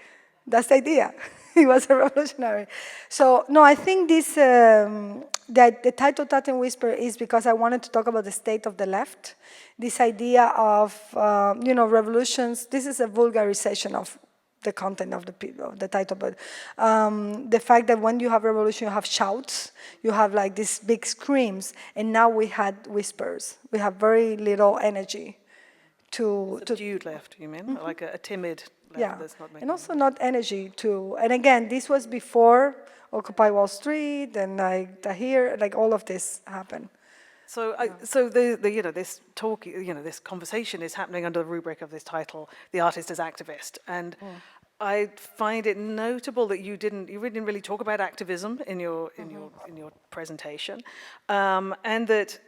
That's the idea. He was a revolutionary. So no, I think this that the title Tattlin Whisper is because I wanted to talk about the state of the left. This idea of revolutions. This is a vulgarization of the content of the title, but the fact that when you have revolution, you have shouts, you have like these big screams, and now we had whispers. We have very little energy to Subdued left, you mean? Like a timid left yeah, that's not making and also not energy to. And again, this was before Occupy Wall Street and like Tahrir, like all of this happened. So, so this talk, this conversation is happening under the rubric of this title, "The Artist as Activist," and I find it notable that you didn't really talk about activism in your presentation, and that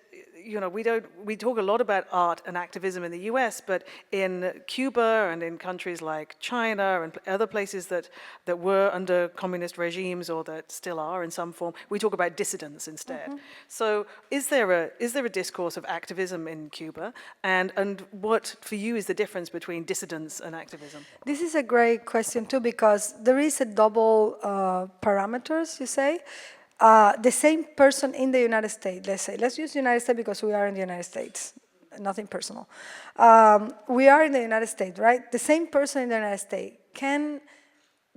we talk a lot about art and activism in the US, but in Cuba and in countries like China and other places that were under communist regimes or that still are in some form, we talk about dissidence instead. So is there a discourse of activism in Cuba, and what for you is the difference between dissidence and activism? This is a great question too, because there is a double parameters, you say. The same person in the United States, let's use the United States because we are in the United States, nothing personal. We are in the United States, right? The same person in the United States can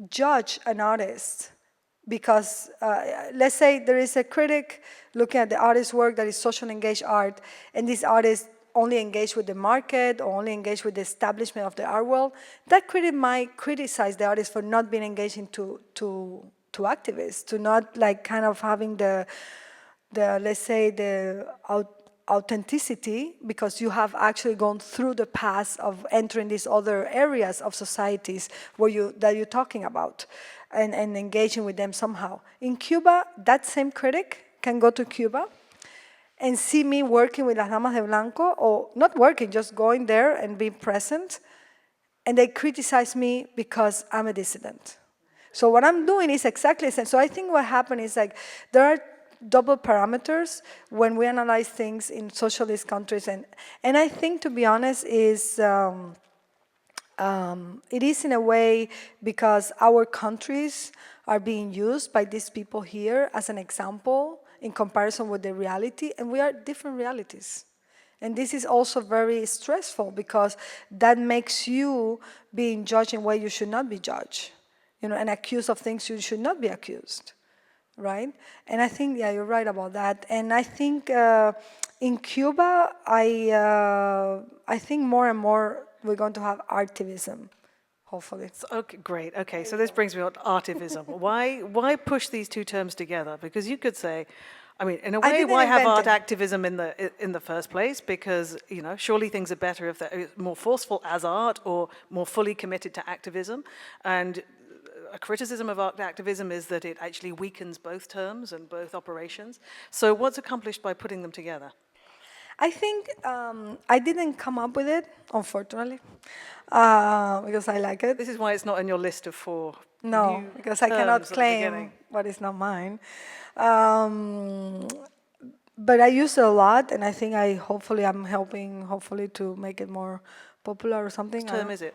judge an artist because, let's say there is a critic looking at the artist's work that is social engaged art, and this artist only engaged with the market or only engaged with the establishment of the art world. That critic might criticize the artist for not being engaged into to activists, to not like kind of having the let's say the authenticity, because you have actually gone through the path of entering these other areas of societies that you're talking about and engaging with them somehow. In Cuba, that same critic can go to Cuba and see me working with Las Damas de Blanco, or not working, just going there and being present, and they criticize me because I'm a dissident. So what I'm doing is exactly the same. So I think what happened is like there are double parameters when we analyze things in socialist countries, and I think, to be honest, is it is in a way because our countries are being used by these people here as an example in comparison with the reality, and we are different realities. And this is also very stressful because that makes you being judged in a way you should not be judged. And accused of things you should not be accused, right? And I think, yeah, you're right about that. And I think in Cuba, I think more and more we're going to have artivism, hopefully. Okay, great. Okay, so this brings me on to artivism. Why push these two terms together? Because you could say, I mean, in a way, why have art activism in the first place? Because surely things are better if they're more forceful as art or more fully committed to activism. And a criticism of art activism is that it actually weakens both terms and both operations. So what's accomplished by putting them together? I think I didn't come up with it, unfortunately, because I like it. This is why it's not in your list of 4. No, because I cannot claim what is not mine. But I use it a lot, and I think I'm helping, hopefully, to make it more popular or something. Whose term is it?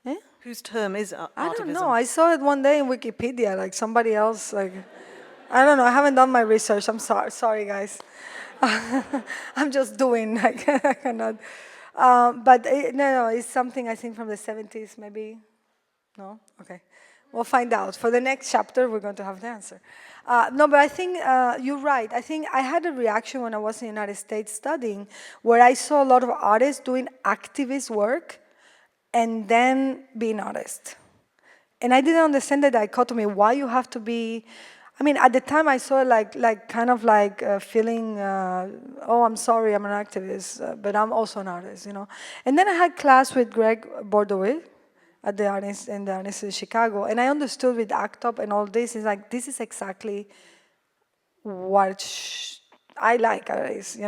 Eh? Whose term is artivism? I don't know. I saw it one day in Wikipedia, like somebody else, like, I don't know. I haven't done my research. I'm sorry, guys. I'm just doing, like, I cannot. But no, it's something I think from the 70s, maybe. No? Okay. We'll find out. For the next chapter, we're going to have the answer. No, but I think you're right. I think I had a reaction when I was in the United States studying, where I saw a lot of artists doing activist work and then being artists. And I didn't understand the dichotomy, why you have to be. I mean, at the time I saw it kind of feeling, oh, I'm sorry, I'm an activist, but I'm also an artist, And then I had class with Greg Bordeaux at the Art Institute in Chicago, and I understood with ACT UP and all this, is like, this is exactly what I like, at least,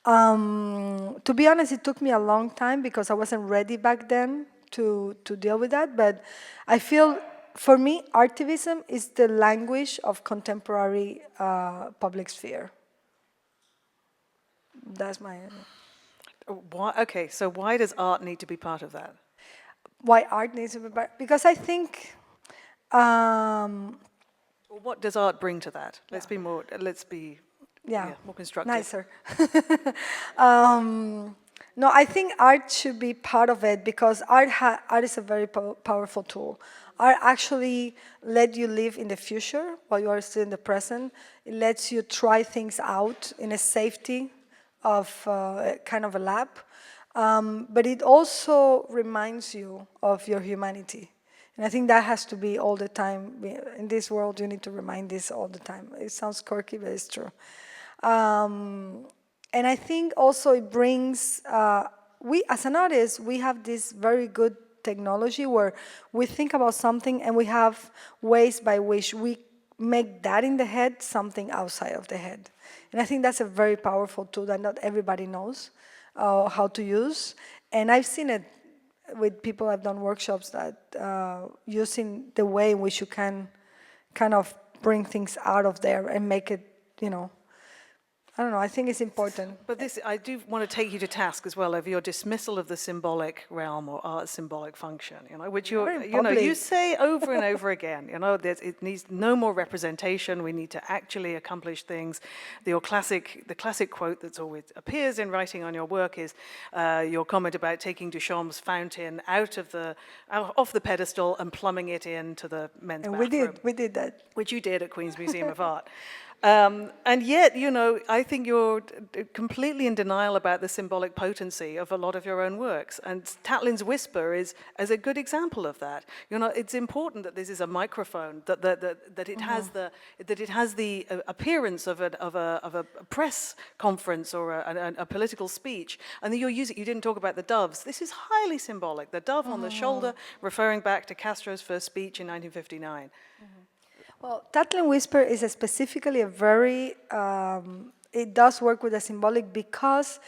To be honest, it took me a long time because I wasn't ready back then to deal with that, but I feel, for me, artivism is the language of contemporary public sphere. That's my... Okay, so why does art need to be part of that? Why art needs to be part? Because I think Or what does art bring to that? Let's be Yeah, more constructive. nicer. No, I think art should be part of it because art is a very powerful tool. Art actually lets you live in the future while you are still in the present. It lets you try things out in a safety of kind of a lab. But it also reminds you of your humanity. And I think that has to be all the time. In this world, you need to remind this all the time. It sounds quirky, but it's true. And I think also it brings, we as an artist, we have this very good technology where we think about something and we have ways by which we make that in the head something outside of the head. And I think that's a very powerful tool that not everybody knows how to use. And I've seen it with people. I've done workshops that using the way in which you can kind of bring things out of there and make it, I don't know, I think it's important. But I do want to take you to task as well over your dismissal of the symbolic realm or art's symbolic function, which you say over and over again, it needs no more representation, we need to actually accomplish things. The classic quote that always appears in writing on your work is your comment about taking Duchamp's fountain off the pedestal and plumbing it into the men's bathroom. We did that. Which you did at Queen's Museum of Art. And yet, I think you're completely in denial about the symbolic potency of a lot of your own works. And Tattlin's Whisper is a good example of that. It's important that this is a microphone, that it has the appearance of a press conference or a political speech, and that you didn't talk about the doves. This is highly symbolic. The dove on the shoulder, referring back to Castro's first speech in 1959. Well, Tattlin Whisper is specifically a very, it does work with the symbolic because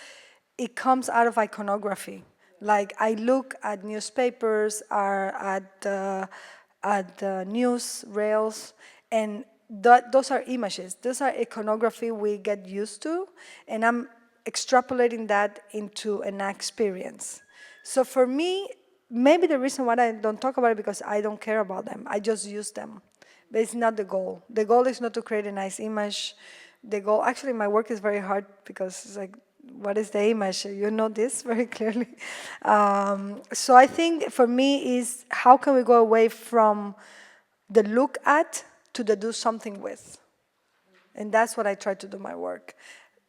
it comes out of iconography. Like I look at newspapers or at the news rails, and those are images. Those are iconography we get used to, and I'm extrapolating that into an experience. So for me, maybe the reason why I don't talk about it because I don't care about them. I just use them. But it's not the goal. The goal is not to create a nice image. The goal, actually, my work is very hard because it's like, what is the image? You know this very clearly. So I think for me is how can we go away from the look at to the do something with? And that's what I try to do my work.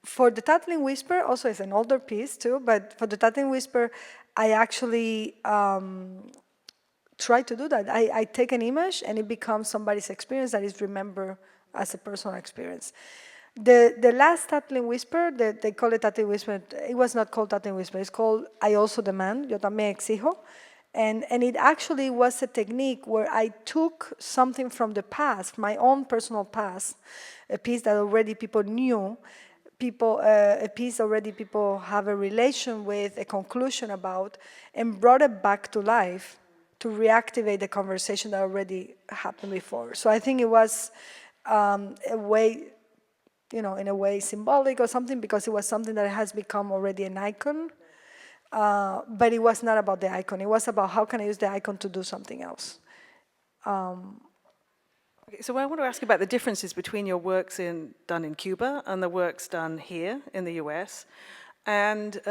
For the Tattlin Whisper, also it's an older piece too, but for the Tattlin Whisper, I actually try to do that. I take an image and it becomes somebody's experience that is remembered as a personal experience. The last Tattlin Whisper, they call it Tattlin Whisper, it was not called Tattlin Whisper, it's called I Also Demand, Yo También Exijo. And it actually was a technique where I took something from the past, my own personal past, a piece that already people knew, a piece already people have a relation with, a conclusion about, and brought it back to life to reactivate the conversation that already happened before. So I think it was a way, in a way symbolic or something, because it was something that has become already an icon, but it was not about the icon. It was about how can I use the icon to do something else. Okay, so I want to ask you about the differences between your works done in Cuba and the works done here in the US. And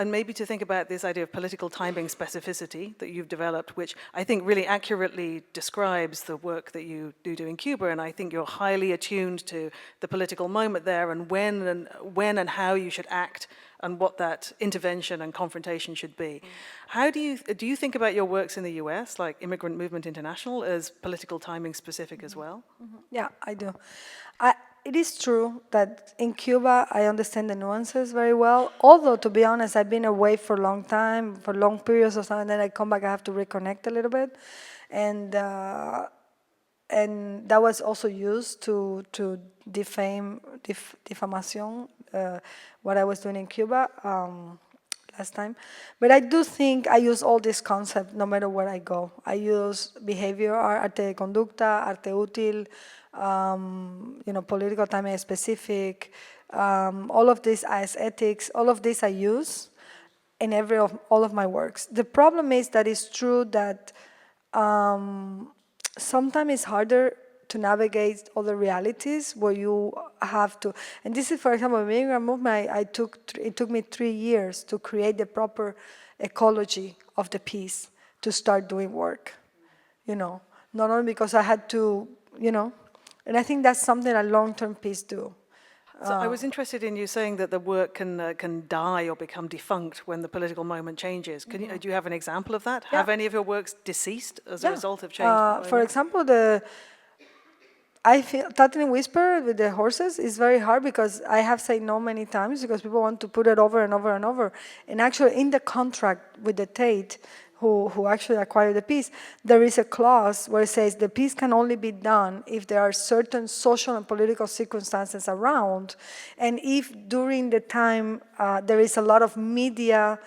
maybe to think about this idea of political timing specificity that you've developed, which I think really accurately describes the work that you do in Cuba. And I think you're highly attuned to the political moment there and when and how you should act and what that intervention and confrontation should be. How do you think about your works in the US, like Immigrant Movement International, as political timing specific as well? Yeah, I do. It is true that in Cuba, I understand the nuances very well. Although, to be honest, I've been away for a long time, for long periods of time, and then I come back, I have to reconnect a little bit. And that was also used to defamation, what I was doing in Cuba last time. But I do think I use all these concepts no matter where I go. I use behavior art, arte de conducta, arte útil, political timing specific, all of this as ethics, all of this I use in all of my works. The problem is that it's true that sometimes it's harder to navigate other realities where you have to, and this is, for example, the immigrant movement, it took me 3 years to create the proper ecology of the piece to start doing work, you know, not only because I had to, you know, and I think that's something a long-term piece do. So I was interested in you saying that the work can die or become defunct when the political moment changes. Can you, do you have an example of that? Yeah. Have any of your works deceased as a Yeah. result of change? For example, I feel Tattlin Whisper with the horses is very hard because I have said no many times because people want to put it over and over and over. And actually, in the contract with the Tate, who actually acquired the piece, there is a clause where it says the piece can only be done if there are certain social and political circumstances around, and if during the time there is a lot of media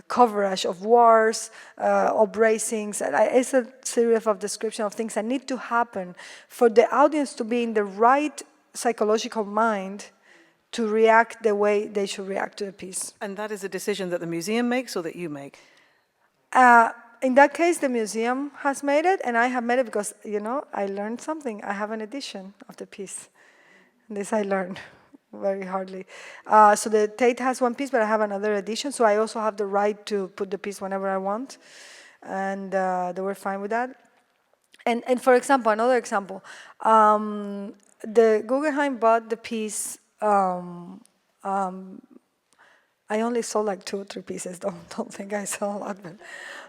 coverage of wars, uprisings. It's a series of description of things that need to happen for the audience to be in the right psychological mind to react the way they should react to the piece. And that is a decision that the museum makes or that you make? In that case, the museum has made it, and I have made it because, you know, I learned something. I have an edition of the piece. This I learned very hardly. So the Tate has one piece, but I have another edition, so I also have the right to put the piece whenever I want, and they were fine with that. And for example, another example, the Guggenheim bought the piece. I only sold like 2 or 3 pieces. Don't think I sold a lot. But,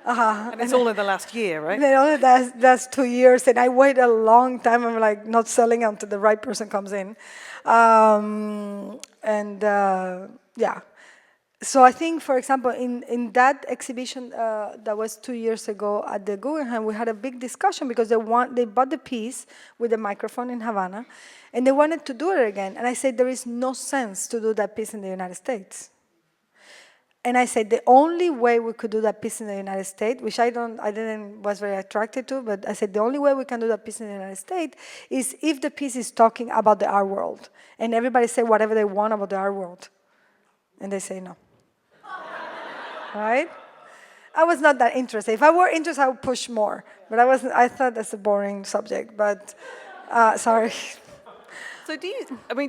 And it's all in the last year, right? only that's 2 years, and I wait a long time. I'm like not selling until the right person comes in, yeah. So I think, for example, in that exhibition that was 2 years ago at the Guggenheim, we had a big discussion because they bought the piece with the microphone in Havana, and they wanted to do it again. And I said there is no sense to do that piece in the United States. And I said the only way we could do that piece in the United States, which was very attracted to, but I said the only way we can do that piece in the United States is if the piece is talking about the art world, and everybody say whatever they want about the art world, and they say no. Right? I was not that interested. If I were interested, I would push more, but I wasn't. I thought that's a boring subject. But sorry. So do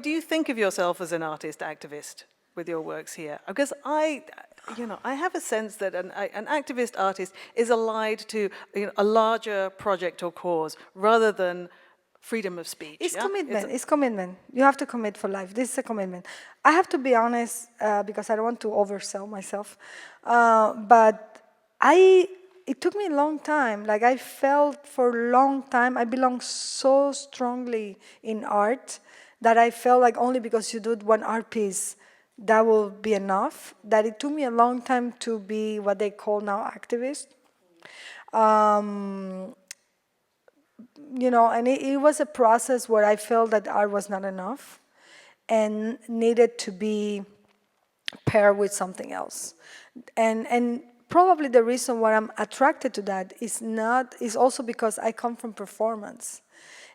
you think of yourself as an artist activist with your works here? Because I have a sense that an activist artist is allied to a larger project or cause rather than freedom of speech. It's yeah? commitment. It's commitment. You have to commit for life. This is a commitment. I have to be honest because I don't want to oversell myself. But it took me a long time. Like I felt for a long time, I belong so strongly in art that I felt like only because you do one art piece, that will be enough, that it took me a long time to be what they call now activist. And it was a process where I felt that art was not enough and needed to be paired with something else. And probably the reason why I'm attracted to that is also because I come from performance.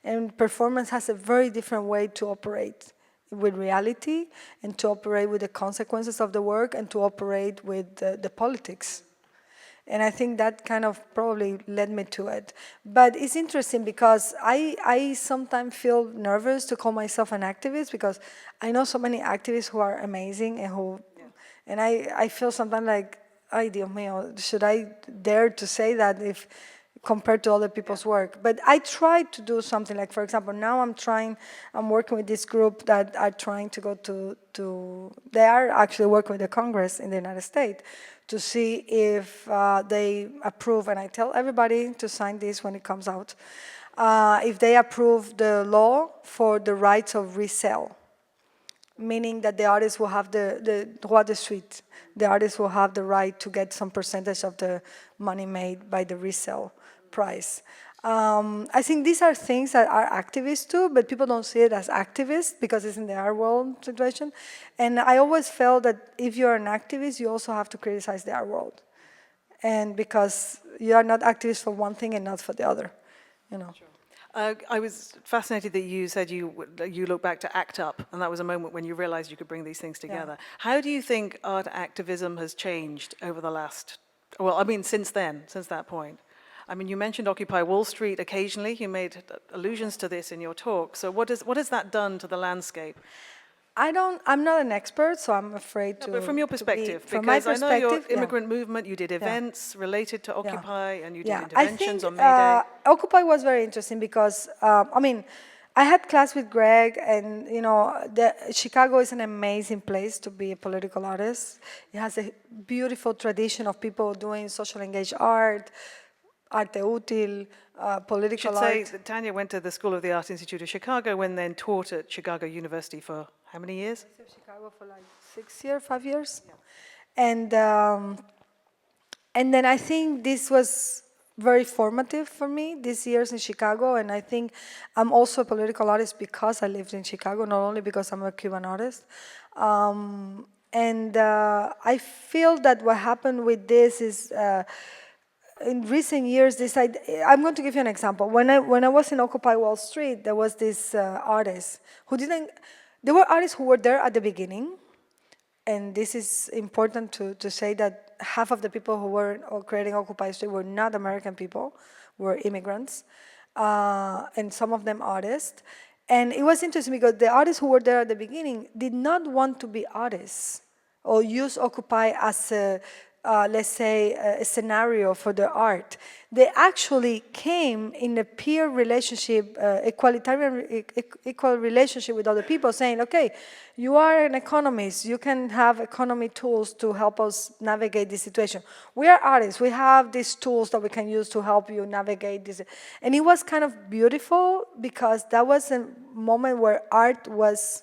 And performance has a very different way to operate with reality and to operate with the consequences of the work and to operate with the politics. And I think that kind of probably led me to it. But it's interesting because I sometimes feel nervous to call myself an activist because I know so many activists who are amazing and I feel sometimes like, ay Dios mío, should I dare to say that if compared to other people's work? But I try to do something like, for example, now I'm working with this group that are trying to go they are actually working with the Congress in the United States to see if they approve, and I tell everybody to sign this when it comes out, if they approve the law for the rights of resale, meaning that the artist will have the droit de suite, the artist will have the right to get some percentage of the money made by the resale price. I think these are things that are activists too, but people don't see it as activists because it's in the art world situation. And I always felt that if you're an activist, you also have to criticize the art world. And because you are not activists for one thing and not for the other, Sure. I was fascinated that you said you look back to ACT UP, and that was a moment when you realized you could bring these things together. Yeah. How do you think art activism has changed over the last, since then, since that point? I mean, you mentioned Occupy Wall Street occasionally. You made allusions to this in your talk. So what has that done to the landscape? I'm not an expert, so I'm afraid to. But from your perspective, From my because I know your perspective, yeah. immigrant movement, you did events related to Occupy, and you did interventions on May Day. Occupy was very interesting because, I mean, I had class with Greg, and Chicago is an amazing place to be a political artist. It has a beautiful tradition of people doing social engaged art, arte útil, political I should say art. that Tania went to the School of the Art Institute of Chicago and then taught at Chicago University for how many years? Chicago for like 6 years, 5 years. Yeah. And then I think this was very formative for me, these years in Chicago, and I think I'm also a political artist because I lived in Chicago, not only because I'm a Cuban artist. I feel that what happened with this is, in recent years, I'm going to give you an example. When I was in Occupy Wall Street, there was this artist who there were artists who were there at the beginning, and this is important to say that half of the people who were creating Occupy Street were not American people, were immigrants, and some of them artists. And it was interesting because the artists who were there at the beginning did not want to be artists or use Occupy as let's say, a scenario for their art. They actually came in a peer relationship, equal relationship with other people, saying, okay, you are an economist, you can have economy tools to help us navigate this situation. We are artists, we have these tools that we can use to help you navigate this. And it was kind of beautiful because that was a moment where art was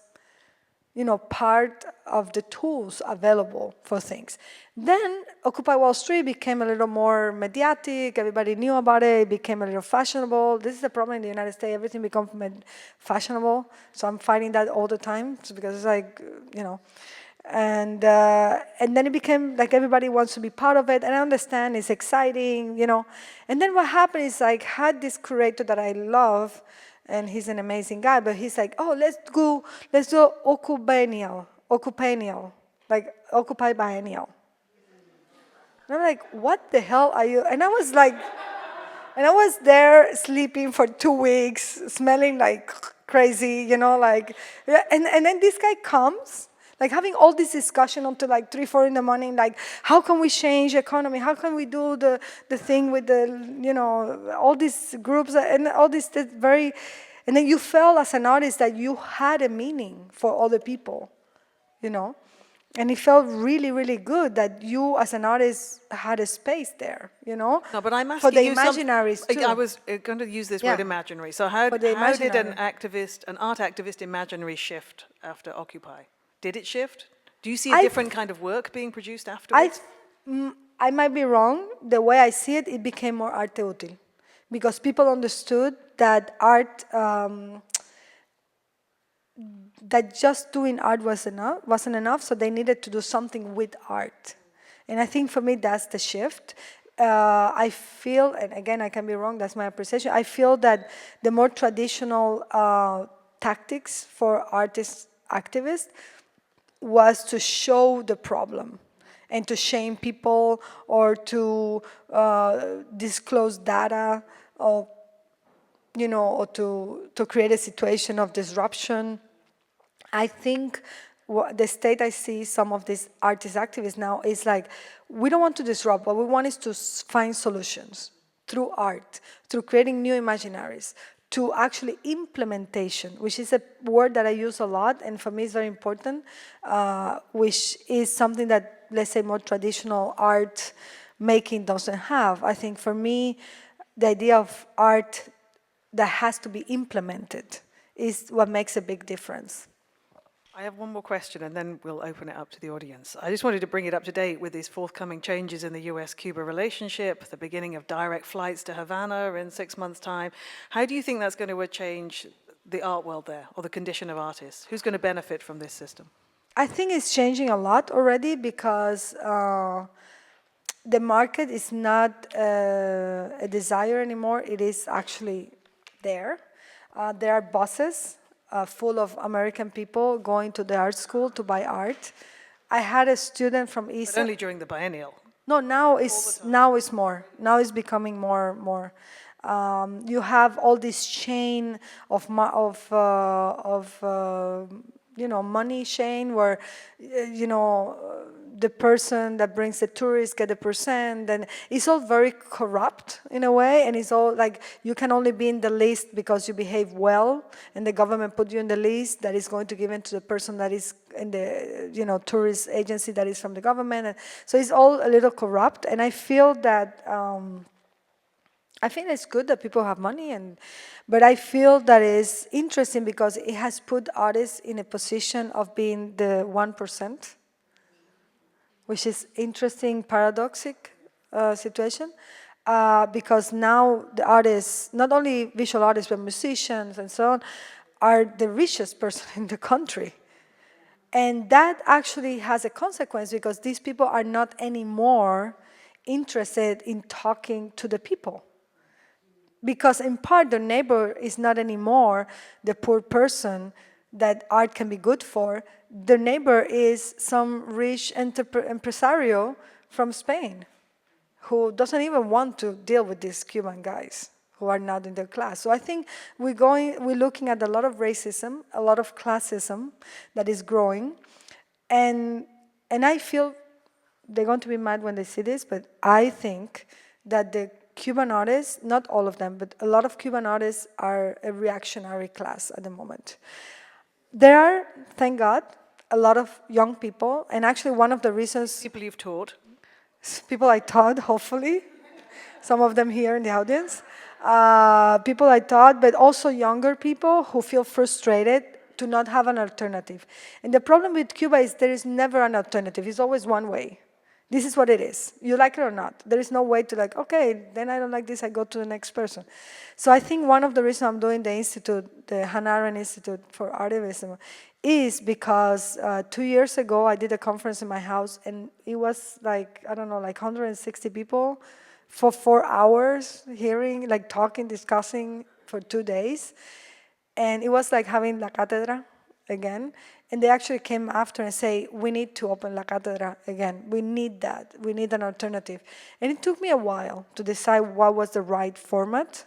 part of the tools available for things. Then Occupy Wall Street became a little more mediatic, everybody knew about it, it became a little fashionable. This is the problem in the United States, everything becomes fashionable. So I'm fighting that all the time because it's like, and then it became like everybody wants to be part of it, and I understand it's exciting, And then what happened is I had this curator that I love, and he's an amazing guy, but he's like, oh, let's do Occupanial, like Occupy Biennial. And I'm like, what the hell are you? And I was like, and I was there sleeping for 2 weeks, smelling like crazy, and then this guy comes, like having all this discussion until like 3, 4 in the morning, like how can we change economy? How can we do the thing with all these groups and all this very, and then you felt as an artist that you had a meaning for other people, And it felt really, really good that you as an artist had a space there, No, but I'm asking for the you imaginaries too. I was going to use this word imaginary. So how did an art activist imaginary shift after Occupy? Did it shift? Do you see a different kind of work being produced afterwards? I might be wrong. The way I see it, it became more arte útil. Because people understood that art, that just doing art wasn't enough, so they needed to do something with art. And I think for me, that's the shift. I feel, and again, I can be wrong, that's my appreciation, I feel that the more traditional tactics for artists, activists, was to show the problem and to shame people or to disclose data or, or to create a situation of disruption. I think the state I see some of these artist activists now is like, we don't want to disrupt, what we want is to find solutions through art, through creating new imaginaries, to actually implementation, which is a word that I use a lot, and for me it's very important, which is something that, let's say, more traditional art making doesn't have. I think for me, the idea of art that has to be implemented is what makes a big difference. I have one more question, and then we'll open it up to the audience. I just wanted to bring it up to date with these forthcoming changes in the US-Cuba relationship, the beginning of direct flights to Havana in 6 months' time. How do you think that's going to change the art world there, or the condition of artists? Who's going to benefit from this system? I think it's changing a lot already because the market is not a desire anymore. It is actually there. There are buses full of American people going to the art school to buy art. I had a student from East... But only during the biennial. No, now is more. Now it's becoming more. You have all this chain of money chain where the person that brings the tourists get a percent, and it's all very corrupt in a way, and it's all like you can only be in the list because you behave well, and the government put you in the list that is going to give it to the person that is in the tourist agency that is from the government, and so it's all a little corrupt, and I feel that I think it's good that people have money, but I feel that it's interesting because it has put artists in a position of being the 1%, which is interesting, paradoxic situation, because now the artists, not only visual artists, but musicians and so on, are the richest person in the country. And that actually has a consequence because these people are not anymore interested in talking to the people. Because in part, the neighbor is not anymore the poor person that art can be good for. The neighbor is some rich empresario from Spain who doesn't even want to deal with these Cuban guys who are not in their class. So I think we're looking at a lot of racism, a lot of classism that is growing. And I feel they're going to be mad when they see this, but I think that the Cuban artists, not all of them, but a lot of Cuban artists are a reactionary class at the moment. There are, thank God, a lot of young people, and actually one of the reasons... People you've taught. People I taught, hopefully. Some of them here in the audience. People I taught, but also younger people who feel frustrated to not have an alternative. And the problem with Cuba is there is never an alternative. It's always one way. This is what it is. You like it or not. There is no way to like, okay, then I don't like this, I go to the next person. So I think one of the reasons I'm doing the institute, the Hannah Arendt Institute for Activism, is because 2 years ago I did a conference in my house and it was like, I don't know, like 160 people for 4 hours hearing, like talking, discussing for 2 days. And it was like having La Cátedra again. And they actually came after and say, we need to open La Cátedra again. We need that. We need an alternative. And it took me a while to decide what was the right format.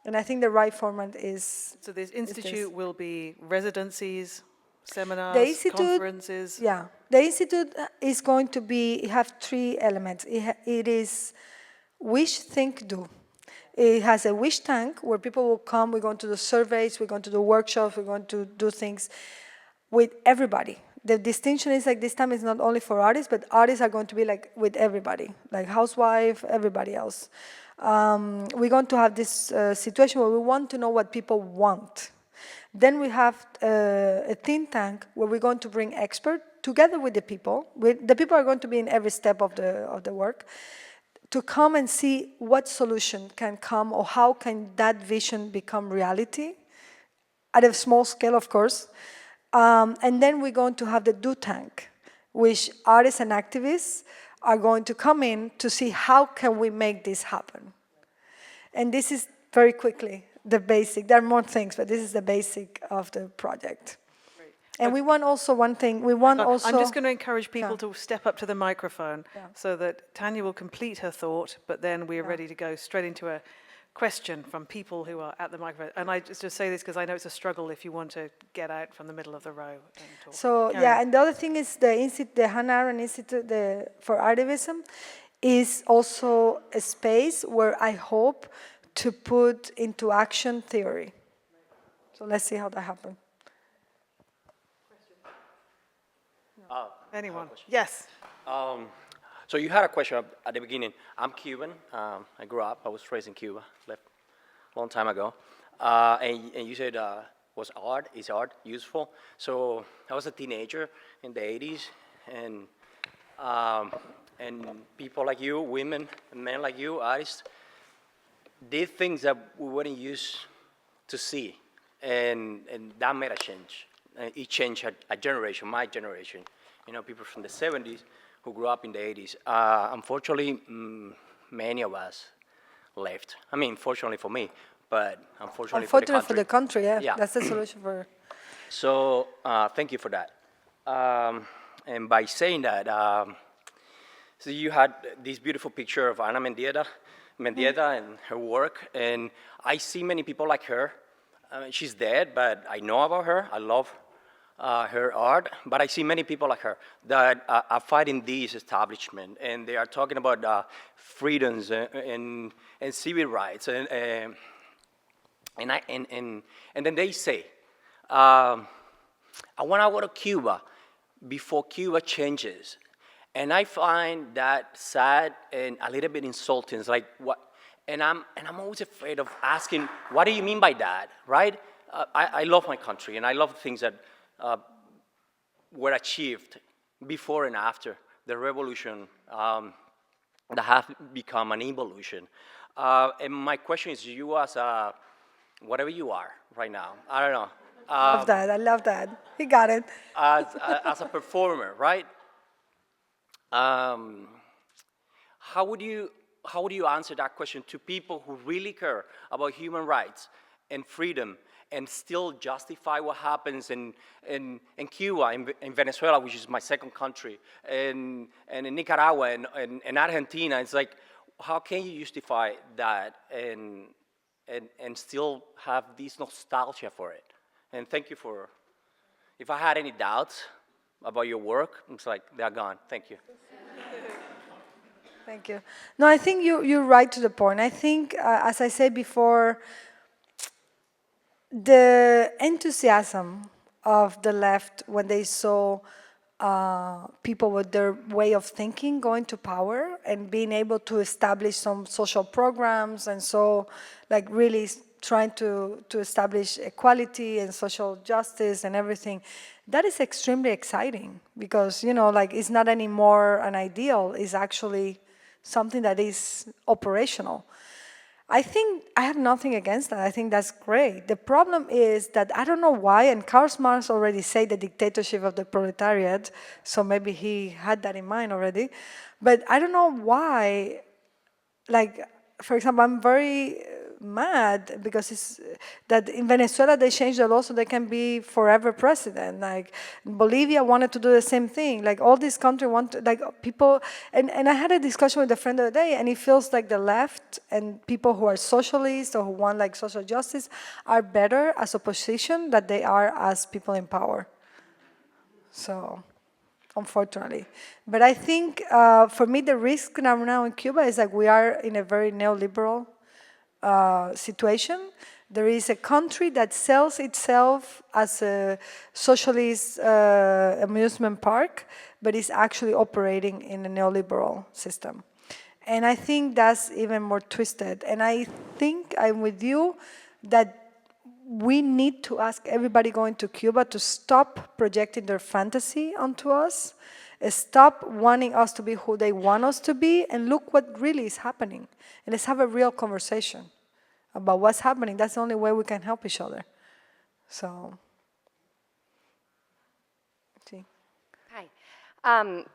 And I think the right format is... So this institute will be residencies, seminars, conferences? Yeah. The institute is going to have 3 elements. It is wish, think, do. It has a wish tank where people will come. We're going to do surveys. We're going to do workshops. We're going to do things with everybody. The distinction is like this time is not only for artists, but artists are going to be like with everybody, like housewife, everybody else. We're going to have this situation where we want to know what people want. Then we have a think tank where we're going to bring experts together with the people. The people are going to be in every step of the work to come and see what solution can come or how can that vision become reality at a small scale, of course. And then we're going to have the do tank, which artists and activists are going to come in to see how can we make this happen. And this is very quickly the basic. There are more things, but this is the basic of the project. Great. And we want also one thing. We want also... I'm just going to encourage people to step up to the microphone so that Tania will complete her thought, but then we're ready to go straight into a question from people who are at the microphone. And I just say this because I know it's a struggle if you want to get out from the middle of the row and talk. So, and the other thing is the Hannah Arendt Institute for Activism is also a space where I hope to put into action theory. So let's see how that happens. Anyone? Yes. So you had a question at the beginning. I'm Cuban. I grew up. I was raised in Cuba. Left a long time ago. And you said, is art useful? So I was a teenager in the 80s, and people like you, women, and men like you, artists, did things that we weren't used to see, and that made a change. It changed a generation, my generation. You know, people from the 70s who grew up in the 80s. Unfortunately, many of us left. I mean, fortunately for me, but unfortunately for the country. Yeah. That's the solution for... So, thank you for that. And by saying that, So you had this beautiful picture of Ana Mendieta and her work, and I see many people like her. She's dead, but I know about her. I love her art, but I see many people like her that are fighting this establishment, and they are talking about freedoms and civil rights, and then they say, I want to go to Cuba before Cuba changes. And I find that sad and a little bit insulting. It's like, what? And I'm always afraid of asking, what do you mean by that, right? I love my country, and I love things that were achieved before and after the revolution that have become an evolution. And my question is, you as whatever you are right now, I don't know. Love that. I love that. He got it. As a performer, right? How would you answer that question to people who really care about human rights and freedom and still justify what happens in Cuba, in Venezuela, which is my second country, and in Nicaragua and Argentina? It's like, how can you justify that and still have this nostalgia for it? And thank you for, if I had any doubts about your work, it's like, they're gone. Thank you. Thank you. No, I think you're right to the point. I think, as I said before, the enthusiasm of the left when they saw people with their way of thinking going to power and being able to establish some social programs, and so like really trying to establish equality and social justice and everything, that is extremely exciting, because, you know, like, it's not anymore an ideal, it's actually something that is operational. I think I have nothing against that. I think that's great. The problem is that I don't know why, and Karl Marx already said the dictatorship of the proletariat, so maybe he had that in mind already, but I don't know why. Like, for example, I'm very mad because it's that in Venezuela they changed the law so they can be forever president. Like, Bolivia wanted to do the same thing. Like, all these countries want, like, people, and I had a discussion with a friend the other day, and it feels like the left and people who are socialists or who want like social justice are better as opposition than they are as people in power. So, unfortunately. But I think, for me, the risk now in Cuba is that we are in a very neoliberal situation. There is a country that sells itself as a socialist amusement park, but is actually operating in a neoliberal system. And I think that's even more twisted. And I think I'm with you that we need to ask everybody going to Cuba to stop projecting their fantasy onto us, stop wanting us to be who they want us to be, and look what really is happening. And let's have a real conversation about what's happening. That's the only way we can help each other. So, see. Hi.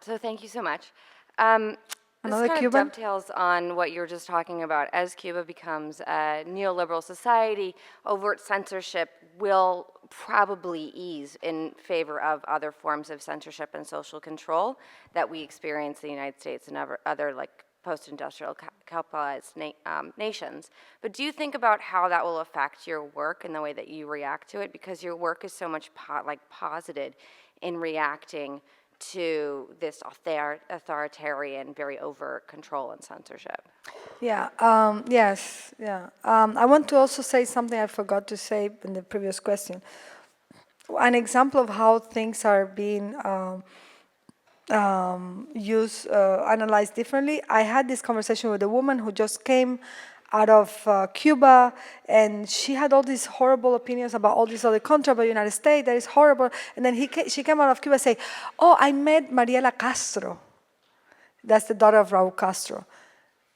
So thank you so much. Another this kind Cuban? of dovetails on what you were just talking about. As Cuba becomes a neoliberal society, overt censorship will probably ease in favor of other forms of censorship and social control that we experience in the United States and other like post-industrial capitalized nations. But do you think about how that will affect your work and the way that you react to it? Because your work is so much posited in reacting to this authoritarian, very overt control and censorship. Yeah, yes, yeah. I want to also say something I forgot to say in the previous question. An example of how things are being analyzed differently. I had this conversation with a woman who just came out of Cuba, and she had all these horrible opinions about all these other countries, about the United States, that is horrible. And then she came out of Cuba and said, oh, I met Mariela Castro. That's the daughter of Raul Castro.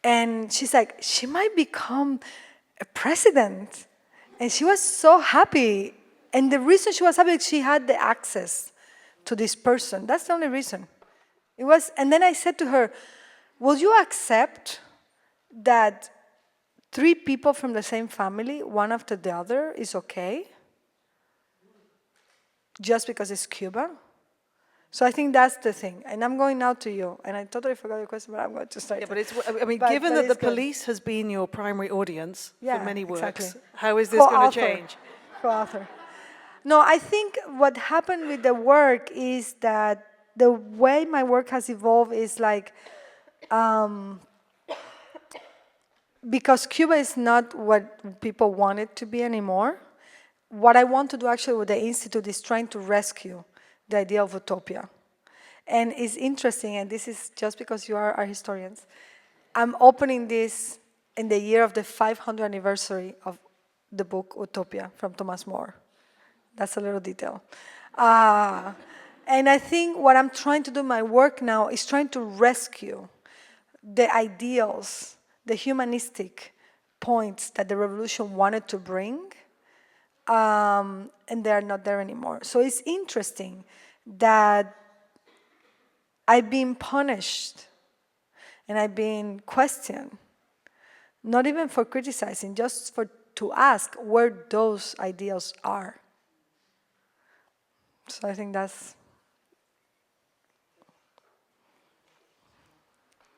And she's like, she might become a president. And she was so happy. And the reason she was happy is she had the access to this person. That's the only reason. It was, and then I said to her, will you accept that 3 people from the same family, one after the other, is okay? Just because it's Cuba? So I think that's the thing. And I'm going now to you. And I totally forgot your question, but I'm going to start. Yeah, but it's, I mean, But- given but that the it's good. police has been your primary audience for many works, exactly. how is this going to Co-author. change? Co-author. No, I think what happened with the work is that the way my work has evolved is like, because Cuba is not what people want it to be anymore, what I want to do actually with the Institute is trying to rescue the idea of utopia. And it's interesting, and this is just because you are historians, I'm opening this in the year of the 500th anniversary of the book Utopia from Thomas More. That's a little detail. And I think what I'm trying to do in my work now is trying to rescue the ideals, the humanistic points that the revolution wanted to bring, and they're not there anymore. So it's interesting that I've been punished and I've been questioned, not even for criticizing, just to ask where those ideals are. So I think that's...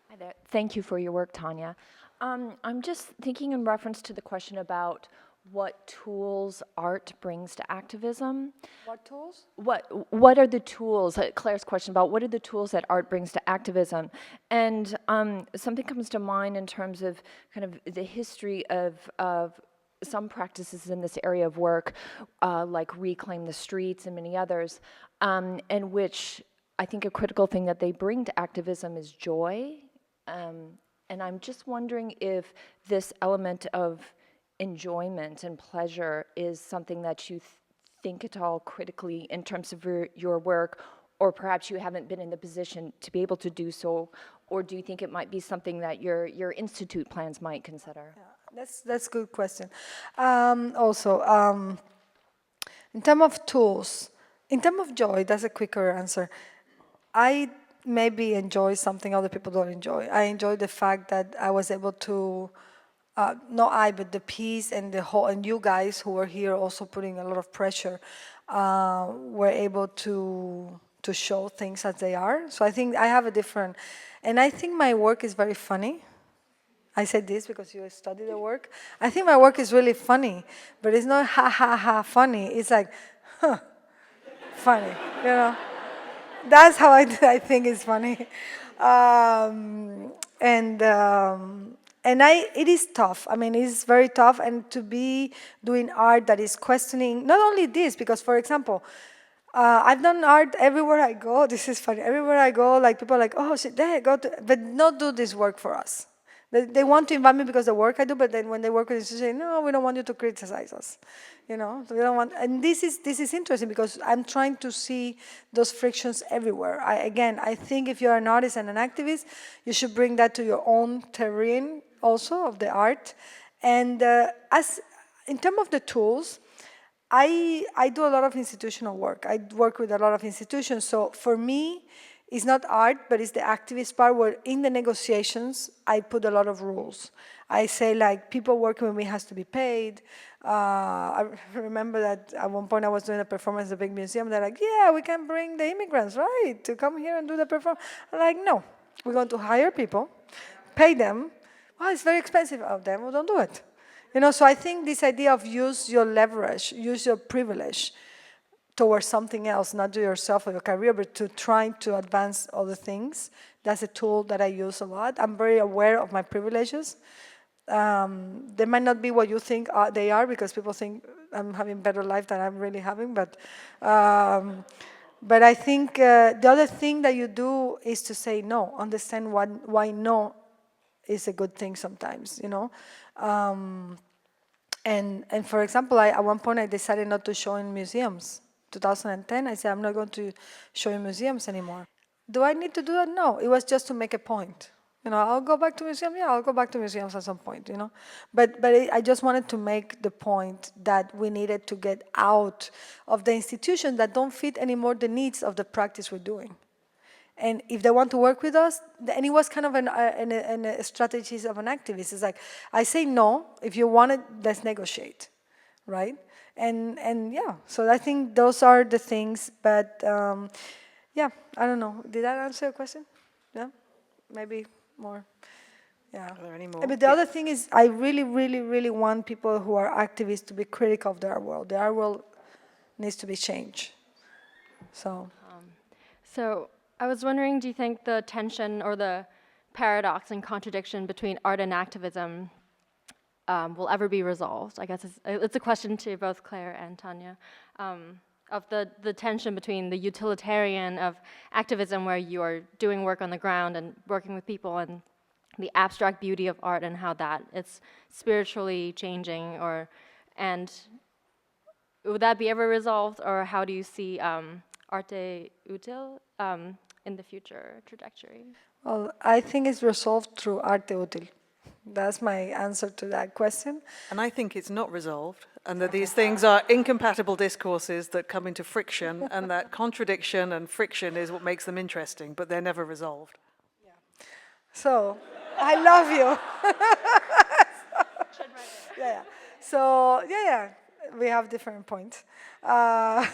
Hi there. Thank you for your work, Tania. I'm just thinking in reference to the question about what tools art brings to activism. What tools? What are the tools, Claire's question about what are the tools that art brings to activism? And something comes to mind in terms of kind of the history of some practices in this area of work, like Reclaim the Streets and many others, in which I think a critical thing that they bring to activism is joy. And I'm just wondering if this element of enjoyment and pleasure is something that you think at all critically in terms of your work, or perhaps you haven't been in the position to be able to do so, or do you think it might be something that your institute plans might consider? Yeah, that's a good question. Also, in terms of tools, in terms of joy, that's a quicker answer. I maybe enjoy something other people don't enjoy. I enjoy the fact that I was able to, not I, but the piece and the whole, and you guys who were here also putting a lot of pressure, were able to show things as they are. So I think I have a different, and I think my work is very funny. I said this because you study the work. I think my work is really funny, but it's not ha ha ha funny. It's like, huh, funny, you know. That's how I think it's funny, it is tough. I mean, it's very tough, and to be doing art that is questioning not only this, because for example, I've done art everywhere I go. This is funny. Everywhere I go, like people are like, oh, shit, they go to, but not do this work for us. They want to invite me because of the work I do, but then when they work with us, they say, no, we don't want you to criticize us. You know, so we don't want, and this is interesting because I'm trying to see those frictions everywhere. I think if you're an artist and an activist, you should bring that to your own terrain also of the art. And as in terms of the tools, I do a lot of institutional work. I work with a lot of institutions. So for me, it's not art, but it's the activist part where in the negotiations, I put a lot of rules. I say like, people working with me has to be paid. I remember that at one point I was doing a performance at the big museum. They're like, yeah, we can bring the immigrants, right, to come here and do the performance. I'm like, no, we're going to hire people, pay them. Well, it's very expensive of them, well, don't do it. You know, so I think this idea of use your leverage, use your privilege, towards something else, not to yourself or your career, but to trying to advance other things. That's a tool that I use a lot. I'm very aware of my privileges. They might not be what you think they are, because people think I'm having a better life than I'm really having, but I think the other thing that you do is to say no, understand why no is a good thing sometimes, you know. And for example, at one point I decided not to show in museums. 2010, I said, I'm not going to show in museums anymore. Do I need to do that? No, it was just to make a point. You know, I'll go back to museums. Yeah, I'll go back to museums at some point, you know. But I just wanted to make the point that we needed to get out of the institutions that don't fit anymore the needs of the practice we're doing. And if they want to work with us, and it was kind of a strategy of an activist. It's like, I say no, if you want it, let's negotiate, right? And yeah, so I think those are the things, but Yeah, I don't know. Did that answer your question? Yeah, maybe more. Yeah. Are there any more? But the other thing is, I really, really, really want people who are activists to be critical of the art world. The art world needs to be changed. So. So I was wondering, do you think the tension or the paradox and contradiction between art and activism will ever be resolved? I guess it's a question to both Claire and Tania, of the tension between the utilitarian of activism, where you are doing work on the ground and working with people, and the abstract beauty of art and how that it's spiritually changing, and would that be ever resolved, or how do you see arte utile in the future trajectory? Well, I think it's resolved through arte útil. That's my answer to that question. And I think it's not resolved, and that these things are incompatible discourses that come into friction, and that contradiction and friction is what makes them interesting, but they're never resolved. So, I love you. Yeah. So, yeah, we have different points. No,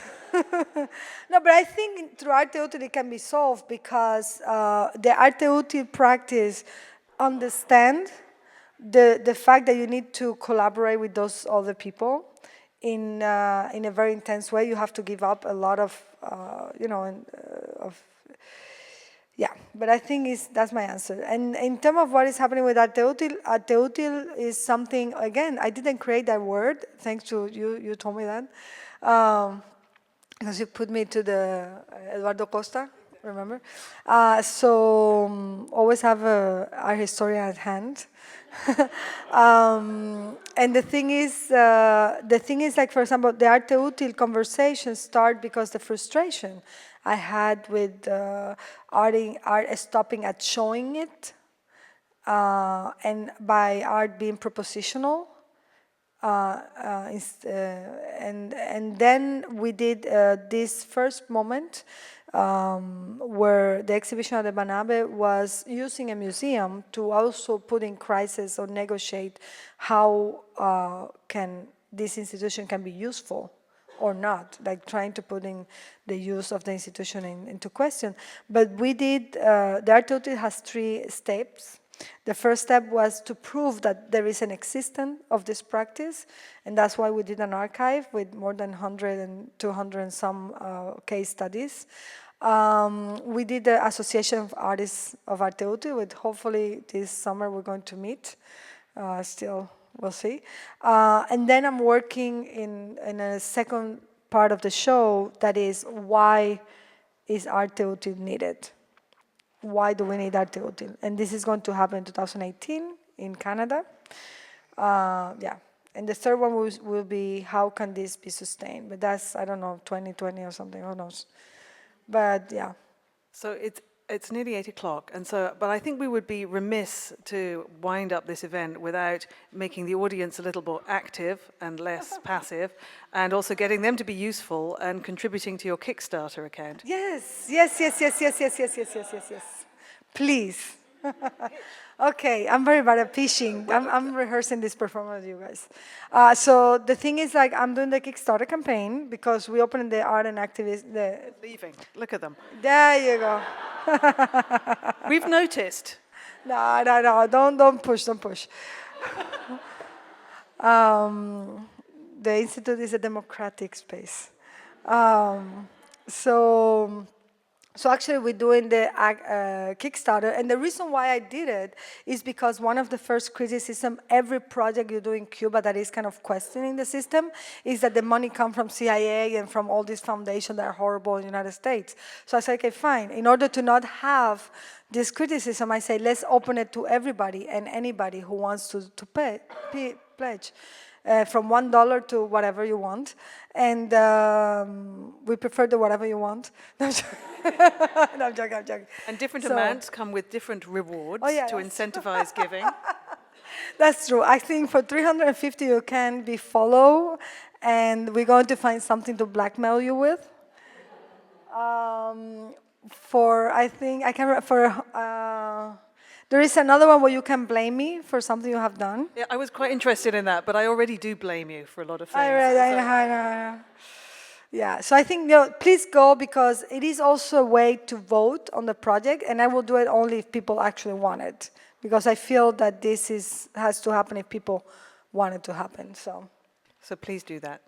but I think through arte útil it can be solved because the arte útil practice understand the fact that you need to collaborate with those other people in a very intense way. You have to give up a lot of, yeah, but I think that's my answer. And in terms of what is happening with arte útil is something, again, I didn't create that word, thanks to you told me that. Because you put me to the Eduardo Costa, remember? So always have our historian at hand. And the thing is, like, for example, the arte útil conversations start because the frustration I had with art stopping at showing it, and by art being propositional. And then we did this first moment where the exhibition at the Banabe was using a museum to also put in crisis or negotiate how can this institution can be useful or not, like trying to put in the use of the institution into question. But we did, the arte útil has 3 steps. The first step was to prove that there is an existence of this practice, and that's why we did an archive with more than 100 and 200 and some case studies. We did the Association of Artists of Arte Útil, with hopefully this summer we're going to meet. Still, we'll see. And then I'm working in a second part of the show that is, why is arte útil needed? Why do we need arte útil? And this is going to happen in 2018 in Canada. Yeah. And the third one will be, how can this be sustained? But that's, I don't know, 2020 or something, who knows? But yeah. So it's nearly 8 o'clock, and so, but I think we would be remiss to wind up this event without making the audience a little more active and less passive, and also getting them to be useful and contributing to your Kickstarter account. Yes. Please. Okay, I'm very bad at pitching. I'm rehearsing this performance with you guys. So the thing is, like, I'm doing the Kickstarter campaign because we opened the art and activism. Leaving. Look at them. There you go. We've noticed. No, don't push. The Institute is a democratic space. So actually we're doing the Kickstarter, and the reason why I did it is because one of the first criticism every project you do in Cuba that is kind of questioning the system is that the money comes from CIA and from all these foundations that are horrible in the United States. So I said, okay, fine. In order to not have this criticism, I say, let's open it to everybody and anybody who wants to pledge. From $1 to whatever you want, and we prefer the whatever you want. No, I'm joking. And different amounts come with different rewards to incentivize giving. That's true. I think for 350 you can be follow, and we're going to find something to blackmail you with. There is another one where you can blame me for something you have done. Yeah, I was quite interested in that, but I already do blame you for a lot of things. I know. Yeah, so I think, you know, please go, because it is also a way to vote on the project, and I will do it only if people actually want it, because I feel that this has to happen if people want it to happen. So please do that.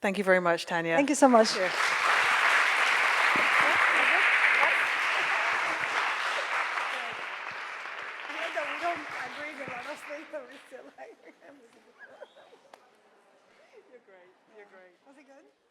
Thank you very much, Tania. thank you so much. Yeah. You're great. Was it good?